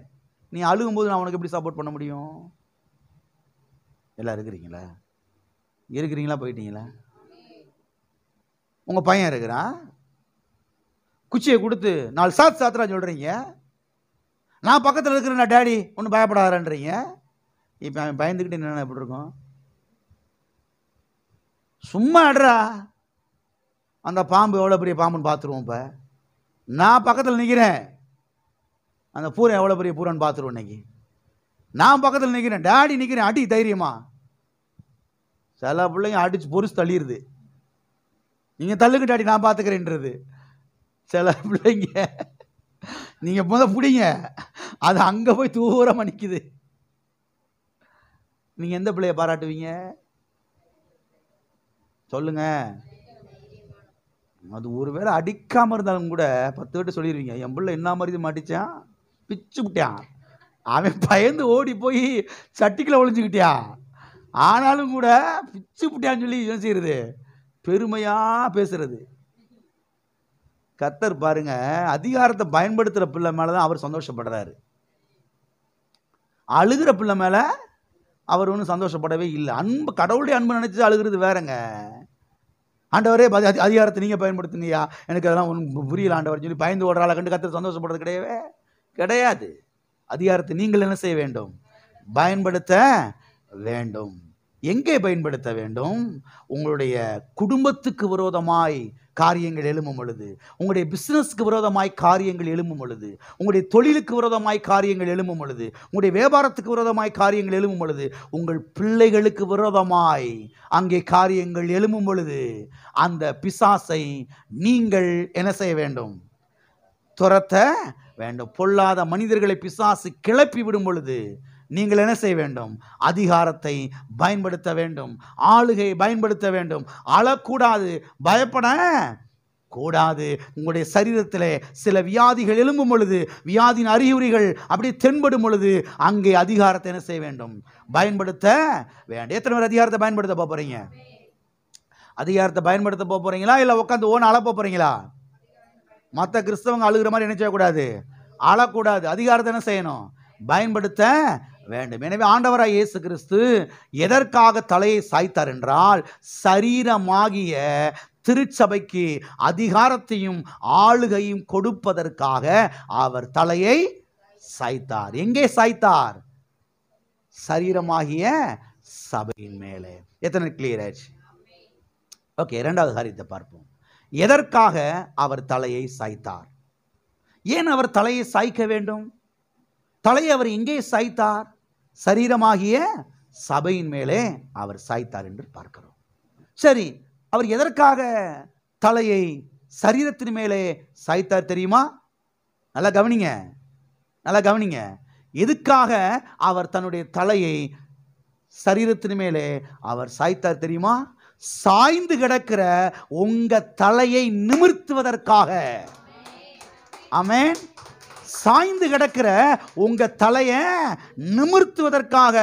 நீ அழுகும் போது நான் உனக்கு எப்படி சப்போர்ட் பண்ண முடியும்? எல்லாம் இருக்கிறீங்களா? இருக்கிறீங்களா? போயிட்டீங்களா? உங்க பையன் இருக்கிறான், குச்சியை கொடுத்து 4 சாத்து சாத்துறா சொல்றீங்க, நான் பக்கத்தில் இருக்கிறேன் டேடி ஒன்றும் பயப்படாதன்றீங்க. இப்போ அவன் பயந்துக்கிட்டு என்ன எப்படி இருக்கும்? சும்மா அடுறா, அந்த பாம்பு எவ்வளோ பெரிய பாம்புன்னு பார்த்துருவோம். இப்போ நான் பக்கத்தில் நிற்கிறேன், அந்த பூரை எவ்வளோ பெரிய பூரான்னு பார்த்துருவோம். இன்னைக்கு நான் பக்கத்தில் நிற்கிறேன், டேடி நிற்கிறேன், அடி தைரியமா. சில பிள்ளைங்க அடிச்சு பொறிச்சு தள்ளிடுது, நீங்கள் தள்ளுக்கு டாடி நான் பார்த்துக்கிறேன்றது. சில பிள்ளைங்க நீங்கள் முதல் பிடிங்க, அது அங்கே போய் தூரமாக நிற்குது. நீங்கள் எந்த பிள்ளைய பாராட்டுவீங்க சொல்லுங்க? அது ஒருவேளை அடிக்காமல் இருந்தாலும் கூட 10 பேர்ட்ட சொல்லிடுவீங்க, என் பிள்ளை என்ன மாதிரி மாட்டிச்சான், பிச்சு விட்டான், அவன் பயந்து ஓடி போய் சட்டிக்குள்ள ஒளிஞ்சுக்கிட்டியான். ஆனாலும் கூட பிச்சு விட்டான்னு சொல்லி என்ன செய்யறது? பெருமையா பேசுறது. கர்த்தர் பாருங்க, அதிகாரத்தை பயன்படுத்துற பிள்ளை மேலதான் அவர் சந்தோஷப்படுறாரு. அழுகிற பிள்ளை மேல அவர் ஒன்றும் சந்தோஷப்படவே இல்லை. அன்பு, கடவுளுடைய அன்பு நினைச்சு அழுகிறது வேறங்க. ஆண்டவரே அதிகாரத்தை நீங்க பயன்படுத்துங்கய்யா, எனக்கு அதெல்லாம் ஒன்றும் புரியல ஆண்டவர் சொல்லி பயந்து ஓடுறாள கண்டு கர்த்தர் சந்தோஷப்படுறது கிடையவே கிடையாது. அதிகாரத்தை நீங்கள் என்ன செய்ய வேண்டும்? பயன்படுத்த வேண்டும். எங்கே பயன்படுத்த வேண்டும்? உங்களுடைய குடும்பத்துக்கு விரோதமாய் காரியங்கள் எழும்பும் பொழுது, உங்களுடைய பிசினஸ்க்கு விரோதமாய் காரியங்கள் எழும்பும் பொழுது, உங்களுடைய தொழிலுக்கு விரோதமாய் காரியங்கள் எழும்பும் பொழுது, உங்களுடைய வியாபாரத்துக்கு விரோதமாய் காரியங்கள் எழும்பும் பொழுது, உங்கள் பிள்ளைகளுக்கு விரோதமாய் அங்கே காரியங்கள் எழும்பும் பொழுது, அந்த பிசாசை நீங்கள் என்ன செய்ய வேண்டும்? துரத்த வேண்டும். பொல்லாத மனிதர்களை பிசாசு கிளப்பி விடும் பொழுது நீங்கள் என்ன செய்ய வேண்டும்? அதிகாரத்தை பயன்படுத்த வேண்டும், ஆளுகையை பயன்படுத்த வேண்டும். அழக்கூடாது, பயப்பட கூடாது. உங்களுடைய சரீரத்தில் சில வியாதிகள் எழும்பும் பொழுது, வியாதியின் அறிகுறிகள் அப்படி தென்படும் பொழுது, அங்கே அதிகாரத்தை என்ன செய்ய வேண்டும்? பயன்படுத்த வேண்டும். எத்தனை பேர் அதிகாரத்தை பயன்படுத்த போறீங்க? அதிகாரத்தை பயன்படுத்த போறீங்களா, இல்லை உட்காந்து ஓன அழ போறீங்களா? மற்ற கிறிஸ்தவங்க அழுகிற மாதிரி என்ன செய்யக்கூடாது? அழக்கூடாது. அதிகாரத்தை என்ன செய்யணும்? பயன்படுத்த வேண்டும். எனவே ஆண்டவராய் இயேசு கிறிஸ்து எதற்காக தலையை சாய்த்தார் என்றால், சரீரமாகிய திருச்சபைக்கு அதிகாரத்தையும் ஆளுகையும் கொடுப்பதற்காக அவர் தலையை சாய்த்தார். எங்கே சாய்த்தார்? சரீரமாகிய சபையின் மேலே. எத்தனை கிளியர் ஆச்சு? ஓகே, இரண்டாவது காரியத்தை பார்ப்போம். எதற்காக அவர் தலையை சாய்த்தார்? ஏன் அவர் தலையை சாய்க்க வேண்டும்? தலையை அவர் எங்கே சாய்த்தார்? சரீரமாகிய சபையின் மேலே அவர் சாய்த்தார் என்று பார்க்கிறோம். சரி, அவர் எதற்காக தலையை சரீரத்தின் மேலே சாய்த்தார் தெரியுமா? நல்லா கவனிங்க, நல்லா கவனிங்க. எதுக்காக அவர் தன்னுடைய தலையை சரீரத்தின் மேலே அவர் சாய்த்தார் தெரியுமா? சாய்ந்து கிடக்கிற உங்க தலையை நிமிர்த்துவதற்காக. ஆமென். சாய்ந்து கிடக்கிற உங்க தலையை நிமிர்த்துவதற்காக,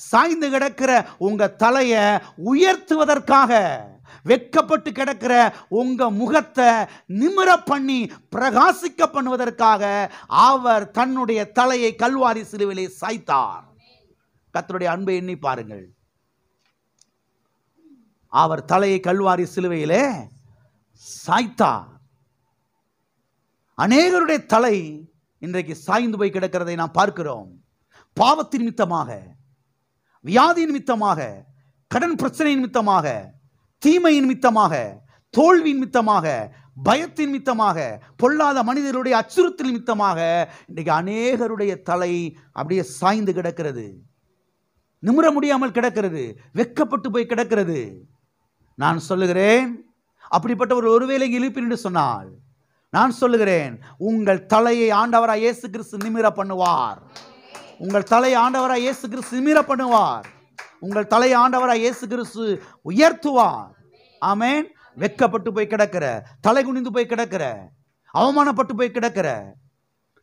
சாய்ந்து கிடக்கிற உங்க தலையை உயர்த்துவதற்காக, வெட்கப்பட்டு கிடக்கிற உங்க முகத்தை நிமிர பண்ணி பிரகாசிக்க பண்ணுவதற்காக அவர் தன்னுடைய தலையை கல்வாரி சிலுவையிலே சாய்த்தார். கர்த்தருடைய அன்பை எண்ணி பாருங்கள். அவர் தலையை கல்வாரி சிலுவையிலே சாய்த்தார். அநேகருடைய தலை இன்றைக்கு சாய்ந்து போய் கிடக்கிறதை நாம் பார்க்கிறோம். பாவத்தின் நிமித்தமாக, வியாதி நிமித்தமாக, கடன் பிரச்சனை நிமித்தமாக, தீமை நிமித்தமாக, தோல்வி நிமித்தமாக, பயத்தின் நிமித்தமாக, பொல்லாத மனிதருடைய அச்சுறுத்தல் நிமித்தமாக இன்றைக்கு அநேகருடைய தலை அப்படியே சாய்ந்து கிடக்கிறது, நிமிர முடியாமல் கிடக்கிறது, வெட்கப்பட்டு போய் கிடக்கிறது. நான் சொல்லுகிறேன், அப்படிப்பட்ட ஒருவேளை எழுப்பி என்று சொன்னால் நான் சொல்லுகிறேன், உங்கள் தலையை ஆண்டவராய் இயேசு கிறிஸ்து நிமிர பண்ணுவார். உங்கள் தலையை ஆண்டவராய் இயேசு கிறிஸ்து நிமிர பண்ணுவார். உங்கள் தலையை ஆண்டவராய் இயேசு கிறிஸ்து உயர்த்துவார். ஆமென். வெட்கப்பட்டு போய் கிடக்கிற, தலை குனிந்து போய் கிடக்கிற, அவமானப்பட்டு போய் கிடக்கிற,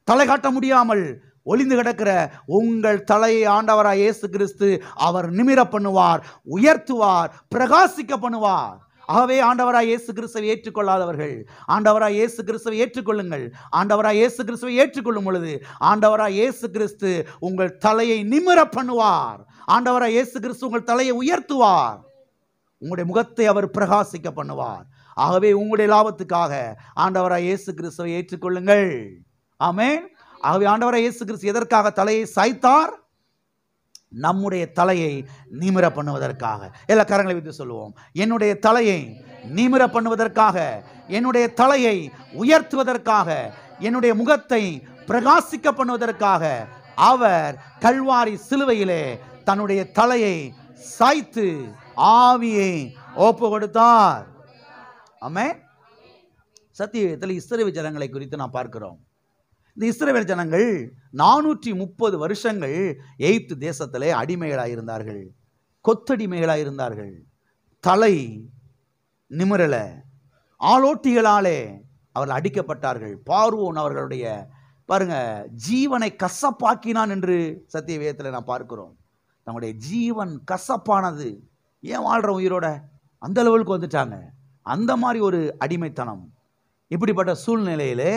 தலை காட்ட முடியாமல் ஒளிந்து கிடக்கிற உங்கள் தலையை ஆண்டவராய் இயேசு கிறிஸ்து அவர் நிமிர பண்ணுவார், உயர்த்துவார், பிரகாசிக்க பண்ணுவார். ஆகவே ஆண்டவராய் இயேசு கிறிஸ்துவை ஏற்றுக்கொள்ளாதவர்கள் ஆண்டவராய் இயேசு கிறிஸ்துவை ஏற்றுக்கொள்ளுங்கள். ஆண்டவராய் இயேசு கிறிஸ்துவை ஏற்றுக்கொள்ளும் பொழுது ஆண்டவராய் இயேசு கிறிஸ்து உங்கள் தலையை நிமிர பண்ணுவார். ஆண்டவராய் இயேசு கிறிஸ்து உங்கள் தலையை உயர்த்துவார். உங்களுடைய முகத்தை அவர் பிரகாசிக்க பண்ணுவார். ஆகவே உங்களுடைய லாபத்துக்காக ஆண்டவராய் இயேசு கிறிஸ்துவை ஏற்றுக்கொள்ளுங்கள். ஆமென். ஆகவே ஆண்டவராய் இயேசு கிறிஸ்து எதற்காக தலையை சாய்த்தார்? நம்முடைய தலையை நிமிர பண்ணுவதற்காக. எல்லா கரங்களை வைத்து சொல்லுவோம், என்னுடைய தலையை நிமிர பண்ணுவதற்காக, என்னுடைய தலையை உயர்த்துவதற்காக, என்னுடைய முகத்தை பிரகாசிக்க பண்ணுவதற்காக அவர் கல்வாரி சிலுவையிலே தன்னுடைய தலையை சாய்த்து ஆவியை ஒப்பு கொடுத்தார். ஆமென். சத்தியத்தில் இஸ்ரவேல் ஜனங்களை குறித்து நாம் பார்க்கிறோம். இந்த இஸ்ரவேல் ஜனங்கள் 430 வருஷங்கள் எகிப்து தேசத்திலே அடிமைகளாயிருந்தார்கள், கொத்தடிமைகளாயிருந்தார்கள். தலை நிமிரல, ஆளோட்டிகளாலே அவர்கள் அடிக்கப்பட்டார்கள். பார்வோன் அவர்களுடைய பாருங்க ஜீவனை கசப்பாக்கினான் என்று சத்திய வேதத்தில் நாம் பார்க்கிறோம். நம்முடைய ஜீவன் கசப்பானது. ஏன் வாழ்ற உயிரோட? அந்த லெவலுக்கு வந்துட்டாங்க. அந்த மாதிரி ஒரு அடிமைத்தனம். இப்படிப்பட்ட சூழ்நிலையிலே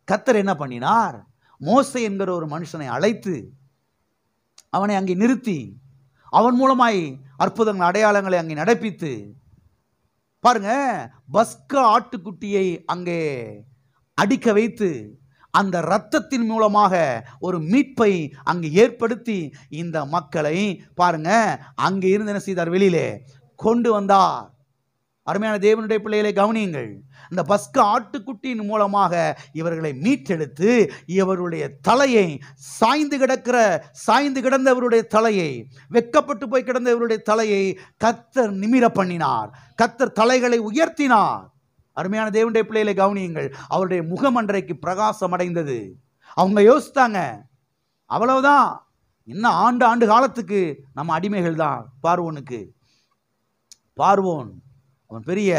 கர்த்தர் என்ன பண்ணினார்? மோசே என்கிற ஒரு மனுஷனை அழைத்து அவனை அங்கே நிறுத்தி அவன் மூலமாய் அற்புதங்கள் அடையாளங்களை அங்கே நடப்பித்து பாருங்க, பஸ்கா ஆட்டுக்குட்டியை அங்கே அடிக்க வைத்து அந்த இரத்தத்தின் மூலமாக ஒரு மீட்பை அங்கு ஏற்படுத்தி இந்த மக்களை பாருங்க அங்கே இருந்து என்ன செய்தார், வெளியிலே கொண்டு வந்தார். அருமையான தேவனுடைய பிள்ளைகளை கவனியுங்கள். இந்த பஸ்கா ஆட்டுக்குட்டியின் மூலமாக இவர்களை மீட்டெடுத்து இவருடைய தலையை சாய்ந்து கிடந்தவருடைய தலையை, வெட்கப்பட்டு போய் கிடந்த இவருடைய தலையை கர்த்தர் நிமிர பண்ணினார். கர்த்தர் தலைகளை உயர்த்தினார். அருமையான தேவனுடைய பிள்ளைகளை கவனியுங்கள். அவருடைய முகம் அன்றைக்கு பிரகாசம் அடைந்தது. அவங்க யோசித்தாங்க, அவ்வளவுதான், இன்னும் ஆண்டு காலத்துக்கு நம்ம அடிமைகள் தான் பார்வோன் அவன் பெரிய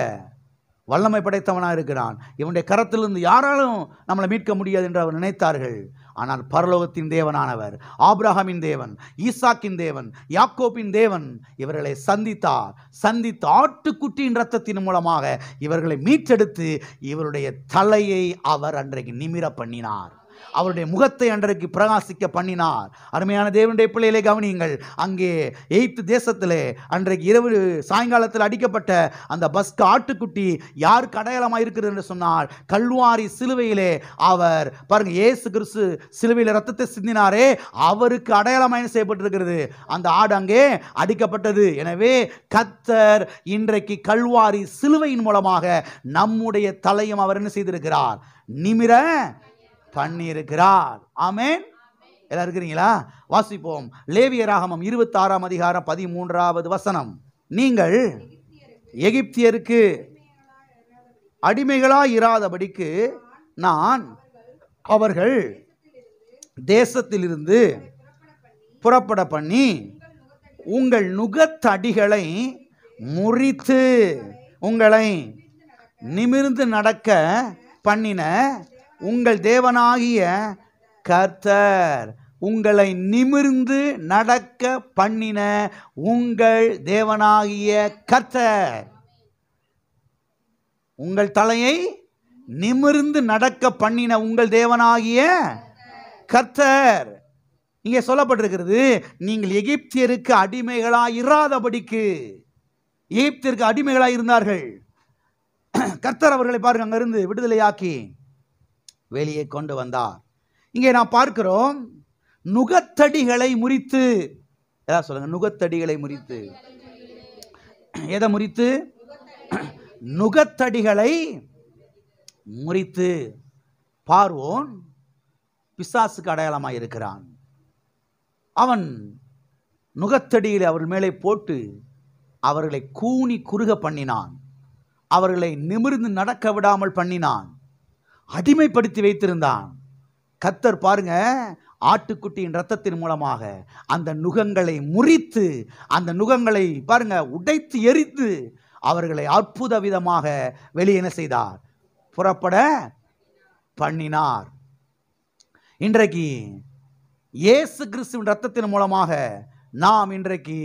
வல்லமை படைத்தவனாக இருக்கிறான், இவனுடைய கரத்திலிருந்து யாராலும் நம்மளை மீட்க முடியாது என்று அவர் நினைத்தார்கள். ஆனால் பரலோகத்தின் தேவனானவர், ஆபிரகாமின் தேவன், ஈசாக்கின் தேவன், யாக்கோபின் தேவன் இவர்களை சந்தித்து ஆட்டுக்குட்டியின் இரத்தத்தின் மூலமாக இவர்களை மீட்டெடுத்து இவருடைய தலையை அவர் அன்றைக்கு நிமிர பண்ணினார். அவருடைய முகத்தை அன்றைக்கு பிரகாசிக்க பண்ணினார். அருமையான தேவனுடைய பிள்ளைகளை கவனியுங்கள். அங்கே எகிப்து தேசத்திலே அன்றைக்கு இரவு சாயங்காலத்தில் அடிக்கப்பட்ட அந்த பஸ்கா ஆட்டுக்குட்டி யாருக்கு அடையாளமாக இருக்கிறது என்று சொன்னால், கல்வாரி சிலுவையிலே அவர் பாருங்க, இயேசு கிறிஸ்து சிலுவையில் ரத்தத்தை சிந்தினாரே, அவருக்கு அடையாளமாக செய்யப்பட்டிருக்கிறது. அந்த ஆடு அங்கே அடிக்கப்பட்டது. எனவே கர்த்தர் இன்றைக்கு கல்வாரி சிலுவையின் மூலமாக நம்முடைய தலையும் அவர் என்ன செய்திருக்கிறார், நிமிர பண்ணியிருக்கிறார். ஆமென். எல்லாம் இருக்கிறீங்களா? வாசிப்போம். லேவியராகமம் 26ஆம் அதிகாரம் 13வது வசனம். நீங்கள் எகிப்தியருக்கு அடிமைகளாய் இராதபடிக்கு நான் அவர்கள் தேசத்திலிருந்து புறப்பட பண்ணி உங்கள் நுகத்தடிகளை முறித்து உங்களை நிமிர்ந்து நடக்க பண்ணின உங்கள் தேவனாகிய கர்த்தர், உங்களை நிமிர்ந்து நடக்க பண்ணின உங்கள் தேவனாகிய கர்த்தர், உங்கள் தலையை நிமிர்ந்து நடக்க பண்ணின உங்கள் தேவனாகிய கர்த்தர். இங்கே சொல்லப்பட்டிருக்கிறது, நீங்கள் எகிப்தியருக்கு அடிமைகளாய் இராதபடிக்கு. எகிப்தியருக்கு அடிமைகளாய் இருந்தார்கள். கர்த்தர் அவர்களை பாருங்க அங்கிருந்து விடுதலையாக்கி வெளியே கொண்டு வந்தார். இங்கே நாம் பார்க்கிறோம், நுகத்தடிகளை முறித்து. ஏதாவது சொல்லுங்க, நுகத்தடிகளை முறித்து. எதை முறித்து? நுகத்தடிகளை முறித்து. பார்வோன் பிசாசுக்கு அடையாளமாக இருக்கிறான். அவன் நுகத்தடிகளை அவர்கள் மேலே போட்டு அவர்களை கூனி குறுக பண்ணினான். அவர்களை நிமிர்ந்து நடக்க விடாமல் பண்ணினான். அடிமைப்படுத்தி வைத்திருந்தான். கர்த்தர் பாருங்க, ஆட்டுக்குட்டியின் இரத்தத்தின் மூலமாக அந்த நுகங்களை முறித்து, அந்த நுகங்களை பாருங்க உடைத்து எரித்து அவர்களை அற்புத விதமாக வெளியே என்ன செய்தார், புறப்பட பண்ணினார். இன்றைக்கு இயேசு கிறிஸ்துவின் இரத்தத்தின் மூலமாக நாம் இன்றைக்கு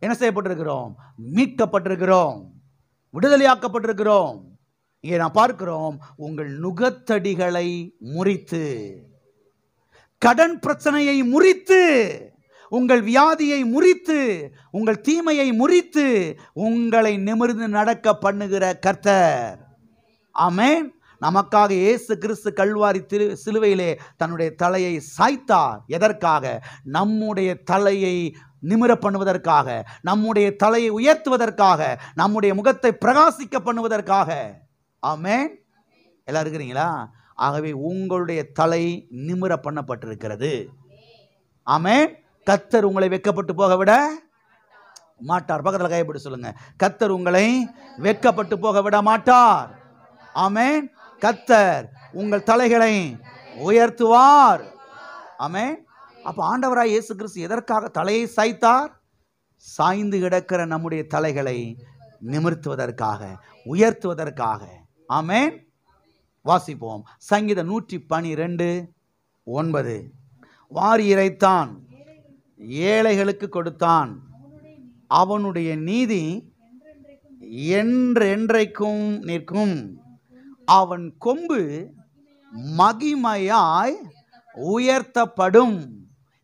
என்ன செய்யப்பட்டிருக்கிறோம், மீட்கப்பட்டிருக்கிறோம், விடுதலையாக்கப்பட்டிருக்கிறோம். இங்கே நான் பார்க்கிறோம், உங்கள் நுகத்தடிகளை முறித்து, கடன் பிரச்சனையை முறித்து, உங்கள் வியாதியை முறித்து, உங்கள் தீமையை முறித்து உங்களை நிமிர்ந்து நடக்க பண்ணுகிற கர்த்தர். ஆமென். நமக்காக இயேசு கிறிஸ்து கல்வாரி சிலுவையிலே தன்னுடைய தலையை சாய்த்தார். எதற்காக? நம்முடைய தலையை நிமிர பண்ணுவதற்காக, நம்முடைய தலையை உயர்த்துவதற்காக, நம்முடைய முகத்தை பிரகாசிக்க பண்ணுவதற்காக. ஆமென். எல்லாம் இருக்கிறீங்களா? ஆகவே உங்களுடைய தலை நிமிர பண்ணப்பட்டிருக்கிறது. ஆமென். கர்த்தர் உங்களை வெட்கப்பட்டு போக விட மாட்டார். பக்கத்தில் கையப்பட்டு சொல்லுங்க, கர்த்தர் உங்களை வெட்கப்பட்டு போக விட மாட்டார். ஆமென். கர்த்தர் உங்கள் தலைகளை உயர்த்துவார். ஆமென். அப்ப ஆண்டவராய் இயேசு கிறிஸ்து எதற்காக தலையை சாய்த்தார்? சாய்ந்து கிடக்கிற நம்முடைய தலைகளை நிமிர்த்துவதற்காக, உயர்த்துவதற்காக. ஆமென். வாசிப்போம். சங்கீதம் 112:9. வாரி இறைத்தான், ஏழைகளுக்கு கொடுத்தான், அவனுடைய நீதி என்றென்றைக்கும் நிற்கும், அவன் கொம்பு மகிமையாய் உயர்த்தப்படும்.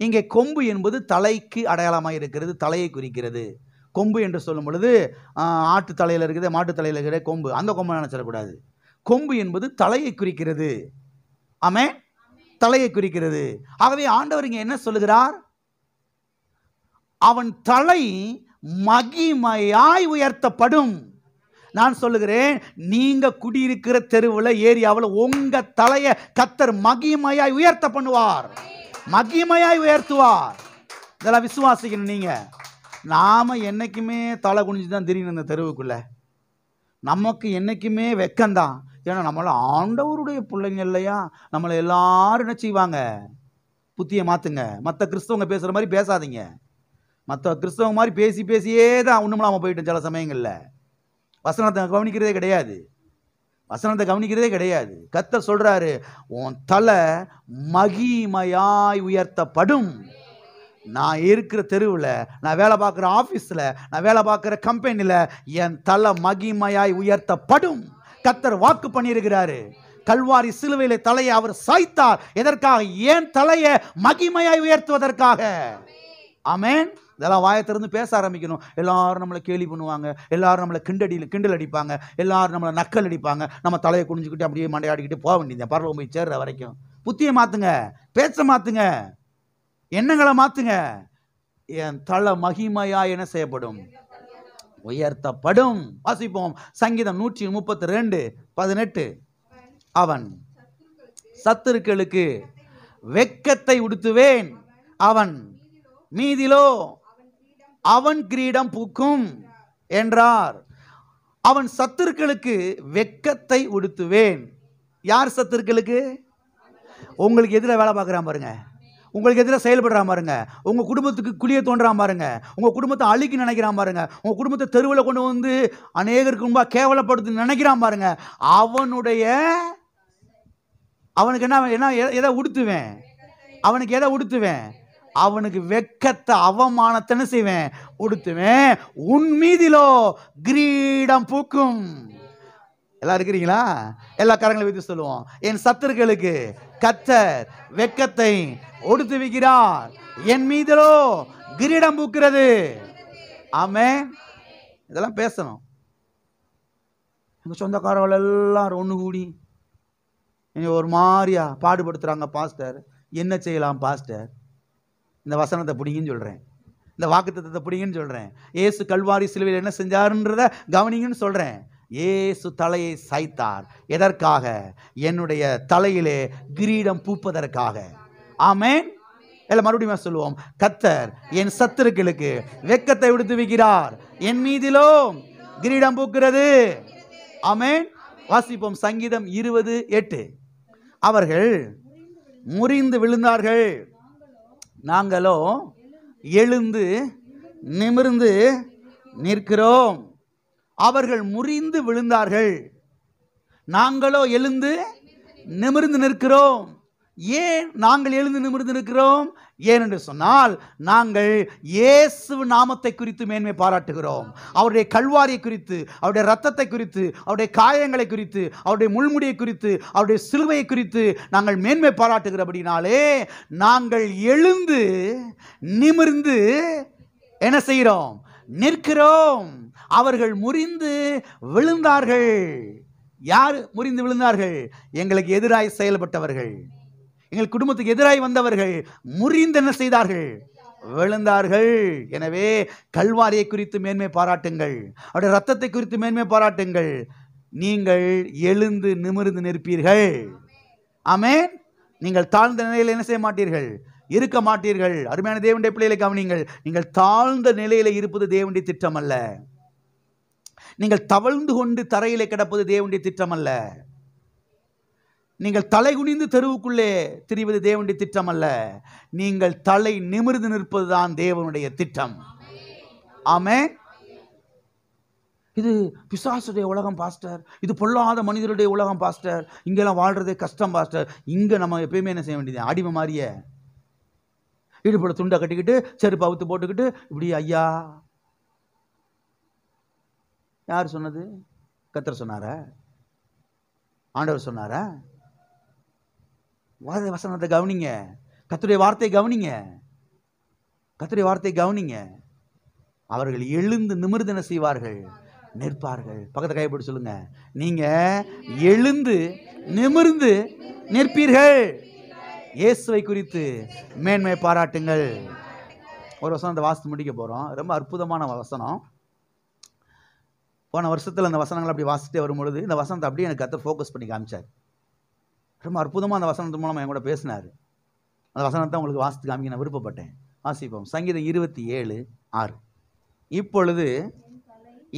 இங்கே கொம்பு என்பது தலைக்கு அடையாளமாக இருக்கிறது, தலையை குறிக்கிறது. கொம்பு என்று சொல்லும் பொழுது ஆட்டு தலையில் இருக்குது, மாட்டு தலையில் இருக்கிற கொம்பு, அந்த கொம்பு நினைச்சிடக்கூடாது. கொம்பு என்பது தலையை குறிக்கிறது. ஆமென். தலையை குறிக்கிறது. ஆகவே ஆண்டவர் இங்கே என்ன சொல்லுகிறார்? அவன் தலை மகிமையாய் உயர்த்தப்படும். நான் சொல்லுகிறேன், நீங்க குடியிருக்கிற தெருவில், ஏரியாவில் உங்க தலையை கர்த்தர் மகிமையாய் உயர்த்த பண்ணுவார், மகிமையாய் உயர்த்துவார். இதெல்லாம் விசுவாசிக்கணும். நீங்க நாம என்னைக்குமே தலை குனிஞ்சு தான் தெரியணும் இந்த தெருவுக்குள்ள. நமக்கு என்னைக்குமே வெக்கம்தான். ஏன்னா நம்மள ஆண்டவருடைய பிள்ளைங்க இல்லையா? நம்மளை எல்லாரும் என்ன செய்வாங்க? புத்தியை மாத்துங்க. மற்ற கிறிஸ்தவங்க பேசுற மாதிரி பேசாதீங்க. மற்ற கிறிஸ்தவங்க மாதிரி பேசி பேசியே தான் ஒண்ணுமில்லாம போயிட்டோம் சில சமயங்கள்ல. வசனத்தை கவனிக்கிறதே கிடையாது, வசனத்தை கவனிக்கிறதே கிடையாது. கர்த்தர் சொல்றாரு, உன் தலை மகிமையாய் உயர்த்தப்படும். நான் இருக்கிற தெருவில், நான் வேலை பார்க்குற ஆஃபீஸில், நான் வேலை பார்க்குற கம்பெனியில் என் தலை மகிமையாய் உயர்த்தப்படும். கர்த்தர் வாக்கு பண்ணியிருக்கிறாரு. கல்வாரி சிலுவையிலே தலையை அவர் சாய்த்தார். எதற்காக? ஏன் தலையை மகிமையாய் உயர்த்துவதற்காக. ஆமென். இதெல்லாம் வாயை திறந்து பேச ஆரம்பிக்கணும். எல்லாரும் நம்மளை கேலி பண்ணுவாங்க, எல்லாரும் நம்மளை கிண்டல் அடிப்பாங்க, எல்லாரும் நம்மளை நக்கல் அடிப்பாங்க. நம்ம தலையை குனிஞ்சுக்கிட்டு அப்படியே மண்டையாடிக்கிட்டு போக வேண்டியது பரலோகம் போய் சேர்ற வரைக்கும். புத்தியை மாத்துங்க, பேச்ச மாத்துங்க, எண்ணங்களை மாத்துங்க. என் தலை மகிமையா என்ன செய்யப்படும்? உயர்த்தப்படும். வாசிப்போம் சங்கீதம் 132:18. அவன் சத்துருக்களுக்கு வெட்கத்தை உடுத்துவேன், அவன் மீதிலோ அவன் கிரீடம் பூக்கும் என்றார். அவன் சத்துருக்களுக்கு வெட்கத்தை உடுத்துவேன். யார் சத்துருக்களுக்கு? உங்களுக்கு எதிராக வேலை பார்க்குறான் பாருங்க, உங்களுக்கு எதிராக செயல்படுறான் பாருங்க, உங்க குடும்பத்துக்கு குழிய தோன்றான் பாருங்க, உங்க குடும்பத்தை அழிக்க நினைக்கிறான் பாருங்க, உங்க குடும்பத்தை தெருவில் கொண்டு வந்து அநேகருக்கு முன்பா கேவலப்படுத்தி நினைக்கிறான் பாருங்க. அவனுக்கு என்ன எதை உடுத்துவேன்? அவனுக்கு எதை உடுத்துவேன்? அவனுக்கு வெட்கத்தை, அவமானத்தை செய்வேன், உடுத்துவேன். உன் மீதிலோ கிரீடம் பூக்கும். எல்லாம் இருக்கிறீங்களா? எல்லா கரங்களை வைத்து சொல்லுவோம், என் சத்துருக்களுக்கு கர்த்தர் வெட்கத்தை உடுத்து வைக்கிறார், என் மீதிலோ கிரீடம் பூக்கிறது. ஆமென். இதெல்லாம் பேசணும். எங்க சொந்தக்காரர்கள் எல்லாரும் ஒன்று கூடி ஒரு மாதிரியா பாடுபடுத்துறாங்க. பாஸ்டர் என்ன செய்யலாம் பாஸ்டர்? இந்த வசனத்தை பிடிங்கன்னு சொல்றேன், இந்த வாக்குத்தத்தத்தை பிடிங்கன்னு சொல்றேன். இயேசு கல்வாரி சிலுவையில் என்ன செஞ்சாருன்றத கவனிங்கன்னு சொல்றேன். இயேசு தலையை சாய்த்தார். எதற்காக? என்னுடைய தலையிலே கிரீடம் பூப்பதற்காக. ஆமென். எல்லாம் மறுபடியும் சொல்லுவோம், கர்த்தர் என் சத்துருக்களுக்கு வெட்கத்தை உடுத்து வைக்கிறார், என் மீதிலோ கிரீடம் பூக்கிறது. ஆமென். வாசிப்போம் சங்கீதம் 20:8. அவர்கள் முறிந்து விழுந்தார்கள், நாங்களோ எழுந்து நிமிர்ந்து நிற்கிறோம். அவர்கள் முறிந்து விழுந்தார்கள், நாங்களோ எழுந்து நிமிர்ந்து நிற்கிறோம். ஏன் நாங்கள் எழுந்து நிமிர்ந்து நிற்கிறோம்? ஏனென்று சொன்னால், நாங்கள் இயேசு நாமத்தை குறித்து மேன்மை பாராட்டுகிறோம். அவருடைய கல்வாரியை குறித்து, அவருடைய இரத்தத்தை குறித்து, அவருடைய காயங்களை குறித்து, அவருடைய முள்முடியை குறித்து, அவருடைய சிலுவையை குறித்து நாங்கள் மேன்மை பாராட்டுகிறபடினாலே நாங்கள் எழுந்து நிமிர்ந்து என்ன செய்கிறோம்? நிற்கிறோம். அவர்கள் முறிந்து விழுந்தார்கள். யார் முறிந்து விழுந்தார்கள்? எங்களுக்கு எதிராய் செயல்பட்டவர்கள், எங்கள் குடும்பத்துக்கு எதிராய் வந்தவர்கள் முறிந்து என்ன செய்தார்கள்? விழுந்தார்கள். எனவே கல்வாரியை குறித்து மேன்மை பாராட்டுங்கள், அவருடைய இரத்தத்தை குறித்து மேன்மை பாராட்டுங்கள். நீங்கள் எழுந்து நிமிர்ந்து நிற்பீர்கள். ஆமென். நீங்கள் தாழ்ந்த நிலையில் என்ன செய்ய மாட்டீர்கள்? இருக்க மாட்டீர்கள். அருமையான தேவனுடைய பிள்ளைகளை கவனிங்கள். நீங்கள் தாழ்ந்த நிலையில இருப்பது தேவனுடைய திட்டம் அல்ல. நீங்கள் தவழ்ந்து கொண்டு தரையிலே கிடப்பது தேவனுடைய திட்டம் அல்ல. நீங்கள் தலை குனிந்து தெருவுக்குள்ளே திரிவது தேவனுடைய திட்டம் அல்ல. நீங்கள் தலை நிமிர்ந்து நிற்பதுதான் தேவனுடைய திட்டம். ஆமென். இது பிசாசுடைய உலகம் பாஸ்டர், இது பொல்லாத மனிதருடைய உலகம் பாஸ்டர், இங்கெல்லாம் வாழ்றதே கஷ்டம் பாஸ்டர். இங்க நம்ம எப்பயுமே என்ன செய்ய வேண்டியது? அடிமை மாதிரியே இடுப்புல துண்டை கட்டிக்கிட்டு செருப்பு அவுத்து போட்டுக்கிட்டு இப்படி. ஐயா, யார் சொன்னது? கர்த்தர் சொன்னாரா? ஆண்டவர் சொன்னாரா? வசனத்தை கவனிங்க, கர்த்தருடைய வார்த்தை கவனிங்க, கர்த்தருடைய வார்த்தை கவனிங்க. அவர்கள் எழுந்து நிமிர்ந்து என்ன செய்வார்கள்? நிற்பார்கள். பக்கத்தை கைப்பிடி சொல்லுங்க, நீங்க எழுந்து நிமிர்ந்து நிற்பீர்கள். இயேசுவை குறித்து மேன்மை பாராட்டுங்கள். ஒரு வசனத்தை வாசித்து முடிக்க போகிறோம். ரொம்ப அற்புதமான வசனம். போன வருஷத்தில் அந்த வசனங்கள் அப்படி வாசிட்டே வரும்பொழுது இந்த வசனத்தை அப்படியே எனக்கு கர்த்தர் ஃபோக்கஸ் பண்ணி காமிச்சார். ரொம்ப அற்புதமாக அந்த வசனத்து மூலமாக என் கூட பேசினார். அந்த வசனத்தை உங்களுக்கு வாசித்து காமிக்க நான் விருப்பப்பட்டேன். வாசிப்போம். சங்கீதம் 27:6. இப்பொழுது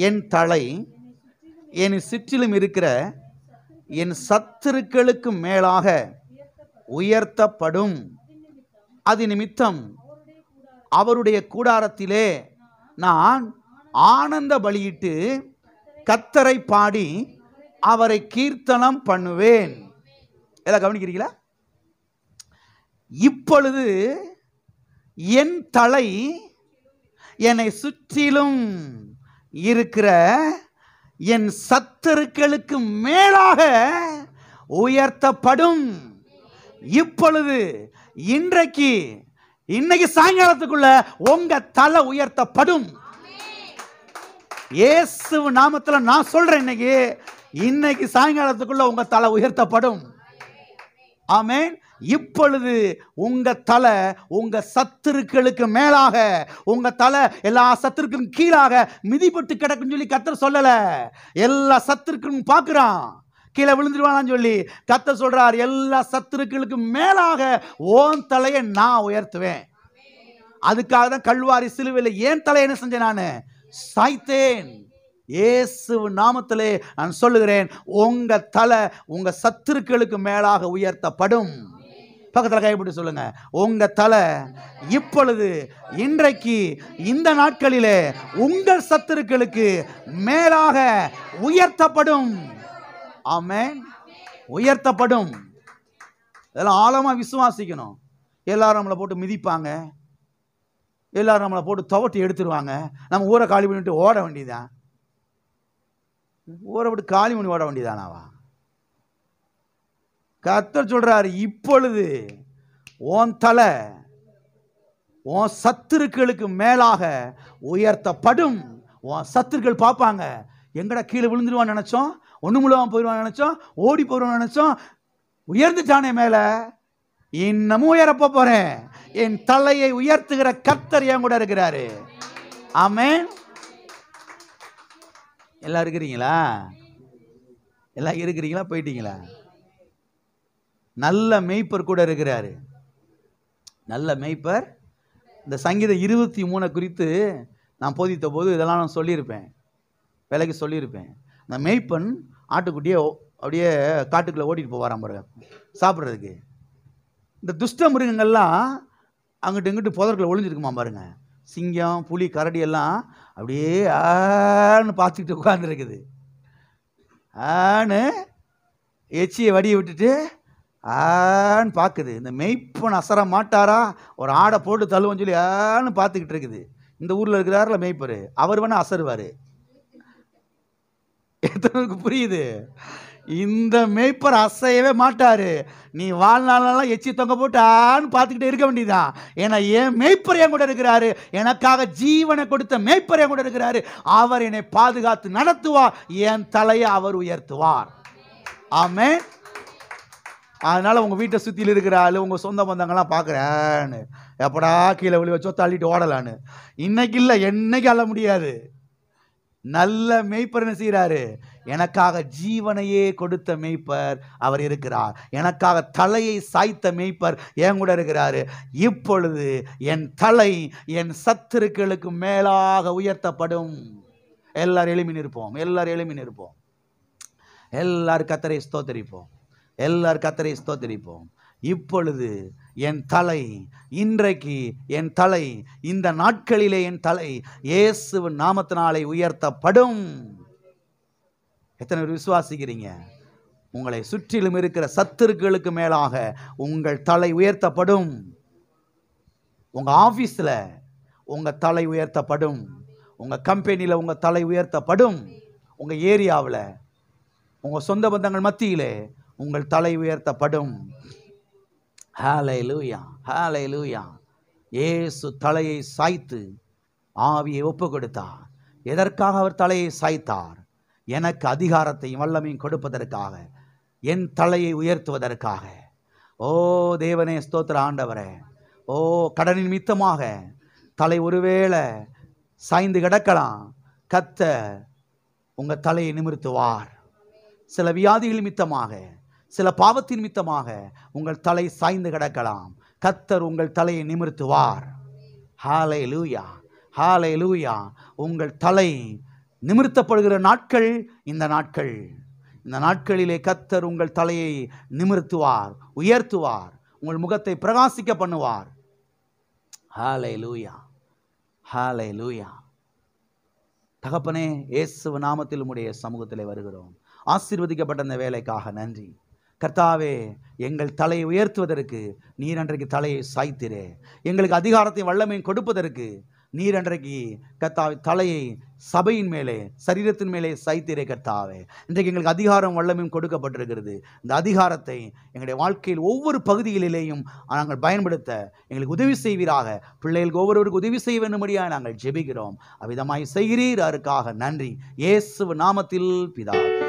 என் தலை என் சுற்றிலும் இருக்கிற என் சத்துருக்களுக்கு மேலாக உயர்த்தப்படும். அது நிமித்தம் அவருடைய கூடாரத்திலே நான் ஆனந்த பலியிட்டு கர்த்தரை பாடி அவரை கீர்த்தனம் பண்ணுவேன். எல்லாம் கவனிக்கிறீங்களா? இப்பொழுது என் தலை என்னை சுற்றிலும் இருக்கிற என் சத்துருக்களுக்கு மேலாக உயர்த்தப்படும். இப்பொழுது இன்னைக்கு சாயங்காலத்துக்குள்ள உங்க தலை உயர்த்தப்படும். இயேசு நாமத்துல நான் சொல்றேன், இன்னைக்கு சாயங்காலத்துக்குள்ள உங்க தலை உயர்த்தப்படும். ஆமென். இப்பொழுது உங்க தலை உங்க சத்துருக்களுக்கு மேலாக, உங்க தலை எல்லா சத்துருக்கும் கீழாக மிதிப்பட்டு கிடக்குன்னு சொல்லி கர்த்தர் சொல்லல. எல்லா சத்துருக்கும் பார்க்கிறான், கீழே விழுந்துருவானான்னு சொல்லி கர்த்தர் சொல்றார். எல்லா சத்துருக்களுக்கு மேலாக ஓன் தலையை நான் உயர்த்துவேன். அதுக்காக தான் கல்வாரி சிலுவையில் ஏன் தலையை என்ன செஞ்சேன்? நான் சாய்த்தேன். இயேசு நாமத்திலே நான் சொல்லுகிறேன், உங்க தலை உங்க சத்துருக்களுக்கு மேலாக உயர்த்தப்படும். பக்கத்தில் கைப்பிடி சொல்லுங்க, உங்க தலை இப்பொழுது இன்றைக்கு இந்த நாட்களிலே உங்கள் சத்துருக்களுக்கு மேலாக உயர்த்தப்படும். ஆமென். உயர்த்தப்படும். இதெல்லாம் ஆழமா விசுவாசிக்கணும். எல்லாரும் நம்மளை போட்டு மிதிப்பாங்க, எல்லாரும் நம்மளை போட்டு துவட்டி எடுத்துருவாங்க. நம்ம ஊரை காலி பண்ணிட்டு ஓட வேண்டியதான். ஊரை விட்டு காலி பண்ணி ஓட வேண்டியதானாவா? கர்த்தர் சொல்றாரு, இப்பொழுது உன் தலை உன் சத்துருக்களுக்கு மேலாக உயர்த்தப்படும். உன் சத்துருக்கள் பார்ப்பாங்க, எங்கடா கீழே விழுந்துருவான்னு நினைச்சோம், ஒண்ணுமுழுவான் போயிடுவான்னு நினைச்சோம், ஓடி போயிடுவான்னு நினைச்சோம், உயர்ந்துட்டானே மேல, இன்னமும் உயரப்ப போறேன். என் தலையை உயர்த்துகிற கர்த்தர் என் கூட இருக்கிறாரு. ஆமென். எல்லாம் இருக்கிறீங்களா? எல்லாம் இருக்கிறீங்களா? போயிட்டீங்களா? நல்ல மேய்ப்பர் கூட இருக்கிறாரு. நல்ல மேய்ப்பர். இந்த சங்கீதம் 23 குறித்து நான் போதித்த போது இதெல்லாம் நான் சொல்லியிருப்பேன், விலைக்கு சொல்லியிருப்பேன். இந்த மேய்ப்பன் ஆட்டுக்குட்டியே அப்படியே காட்டுக்குள்ளே ஓட்டிட்டு போவாராம் பாருங்க சாப்பிட்றதுக்கு. இந்த துஷ்ட மிருகங்கள்லாம் அங்கிட்டு இங்கிட்டு புதற்குள்ள ஒளிஞ்சிருக்குமா பாருங்க. சிங்கம், புலி, கரடி எல்லாம் அப்படியே ஆன்னு பார்த்துக்கிட்டு உட்கார்ந்துருக்குது. ஆன்னு எச்சியை வடியை விட்டுட்டு ஆன்னு பார்க்குது. இந்த மெய்ப்பன் அசர மாட்டாரா, ஒரு ஆடை போட்டு தள்ளுவோன்னு சொல்லி ஆன்னு பார்த்துக்கிட்டு இருக்குது. இந்த ஊரில் இருக்கிறாருல மேய்ப்பர், அவர் வேணா அசருவார். எத்தனைக்கு புரியுது? இந்த மேய்ப்பர் அசையவே மாட்டாரு. நீ வாழ்நாளெல்லாம் எச்சி தொங்க போட்டு ஆன்னு பார்த்துக்கிட்டே இருக்க வேண்டியதான். ஏன்னா என் மேய்ப்பர் என் கூட இருக்கிறாரு, எனக்காக ஜீவனை கொடுத்த மேய்ப்பர் என் கூட இருக்கிறாரு. அவர் என்னை பாதுகாத்து நடத்துவார், என் தலையை அவர் உயர்த்துவார். ஆமென். அதனால உங்க வீட்டை சுற்றியில் இருக்கிற ஆளு, உங்க சொந்த பந்தங்கள்லாம் பார்க்குறேன்னு எப்படா கீழே விழி வச்சோ தள்ளிட்டு ஓடலான்னு, இன்னைக்கு இல்லை என்னைக்கு அள்ள முடியாது. நல்ல மேய்ப்பர் என்ன செய்கிறாரு? எனக்காக ஜீவனையே கொடுத்த மேய்ப்பர் அவர் இருக்கிறார். எனக்காக தலையை சாய்த்த மேய்ப்பர் என் கூட இருக்கிறாரு. இப்பொழுது என் தலை என் சத்துருக்களுக்கு மேலாக உயர்த்தப்படும். எல்லாரும் எழுப்பி நிற்போம், எல்லாரும் எழுப்பி நிற்போம், எல்லாரும் கர்த்தரை ஸ்தோத்திரிப்போம், எல்லாரும் கர்த்தரை ஸ்தோத்திரிப்போம். இப்பொழுது என் தலை, இன்றைக்கு என் தலை, இந்த நாட்களிலே என் தலை இயேசுவின் நாமத்தினாலே உயர்த்தப்படும். எத்தனை பேர் விசுவாசிக்கிறீங்க? உங்களை சுற்றிலும் இருக்கிற சத்துருக்களுக்கு மேலாக உங்கள் தலை உயர்த்தப்படும். உங்க ஆபீஸ்ல உங்க தலை உயர்த்தப்படும், உங்க கம்பெனியில் உங்க தலை உயர்த்தப்படும், உங்க ஏரியாவில் உங்க சொந்த பந்தங்கள் மத்தியிலே உங்கள் தலை உயர்த்தப்படும். ஹல்லேலூயா, ஹல்லேலூயா. இயேசு தலையை சாய்த்து ஆவியை ஒப்பு கொடுத்தார். எதற்காக அவர் தலையை சாய்த்தார்? எனக்கு அதிகாரத்தையும் வல்லமையும் கொடுப்பதற்காக, என் தலையை உயர்த்துவதற்காக. ஓ தேவனே ஸ்தோத்திர ஆண்டவரே. ஓ கடனின் நிமித்தமாக தலை ஒருவேளை சாய்ந்து கிடக்கலாம், கர்த்தர் உங்கள் தலையை நிமிர்த்துவார். சில வியாதிகள் நிமித்தமாக, சில பாவத்தின் நிமித்தமாக உங்கள் தலை சாய்ந்து கிடக்கலாம், கர்த்தர் உங்கள் தலையை நிமிர்த்துவார். ஹல்லேலூயா, ஹல்லேலூயா. உங்கள் தலை நிமிர்த்தப்படுகிற நாட்கள் இந்த நாட்கள். இந்த நாட்களிலே கர்த்தர் உங்கள் தலையை நிமிர்த்துவார், உயர்த்துவார், உங்கள் முகத்தை பிரகாசிக்க பண்ணுவார். ஹல்லேலூயா, ஹல்லேலூயா. தகப்பனே, இயேசு நாமத்தில் உம்முடைய சமூகத்திலே வருகிறோம். ஆசீர்வதிக்கப்பட்ட இந்த வேலைக்காக நன்றி கர்த்தாவே. எங்கள் தலையை உயர்த்துவதற்கு நீர் அன்றைக்கு தலையை சாய்த்திரே. எங்களுக்கு அதிகாரத்தையும் வல்லமையும் கொடுப்பதற்கு நீர் அன்றைக்கு கர்த்தாவே தலையை சபையின் மேலே, சரீரத்தின் மேலே சாய்த்திரே கர்த்தாவே. இன்றைக்கு எங்களுக்கு அதிகாரம் வல்லமையும் கொடுக்கப்பட்டிருக்கிறது. இந்த அதிகாரத்தை எங்களுடைய வாழ்க்கையில் ஒவ்வொரு பகுதிகளிலேயும் நாங்கள் பயன்படுத்த எங்களுக்கு உதவி செய்வீராக. பிள்ளைகளுக்கு ஒவ்வொருவருக்கு உதவி செய்ய வேண்டும்படியாக நாங்கள் ஜெபிக்கிறோம். அவ்விதமாய் செய்கிறீர், அதற்காக நன்றி. இயேசு நாமத்தில் பிதாவே.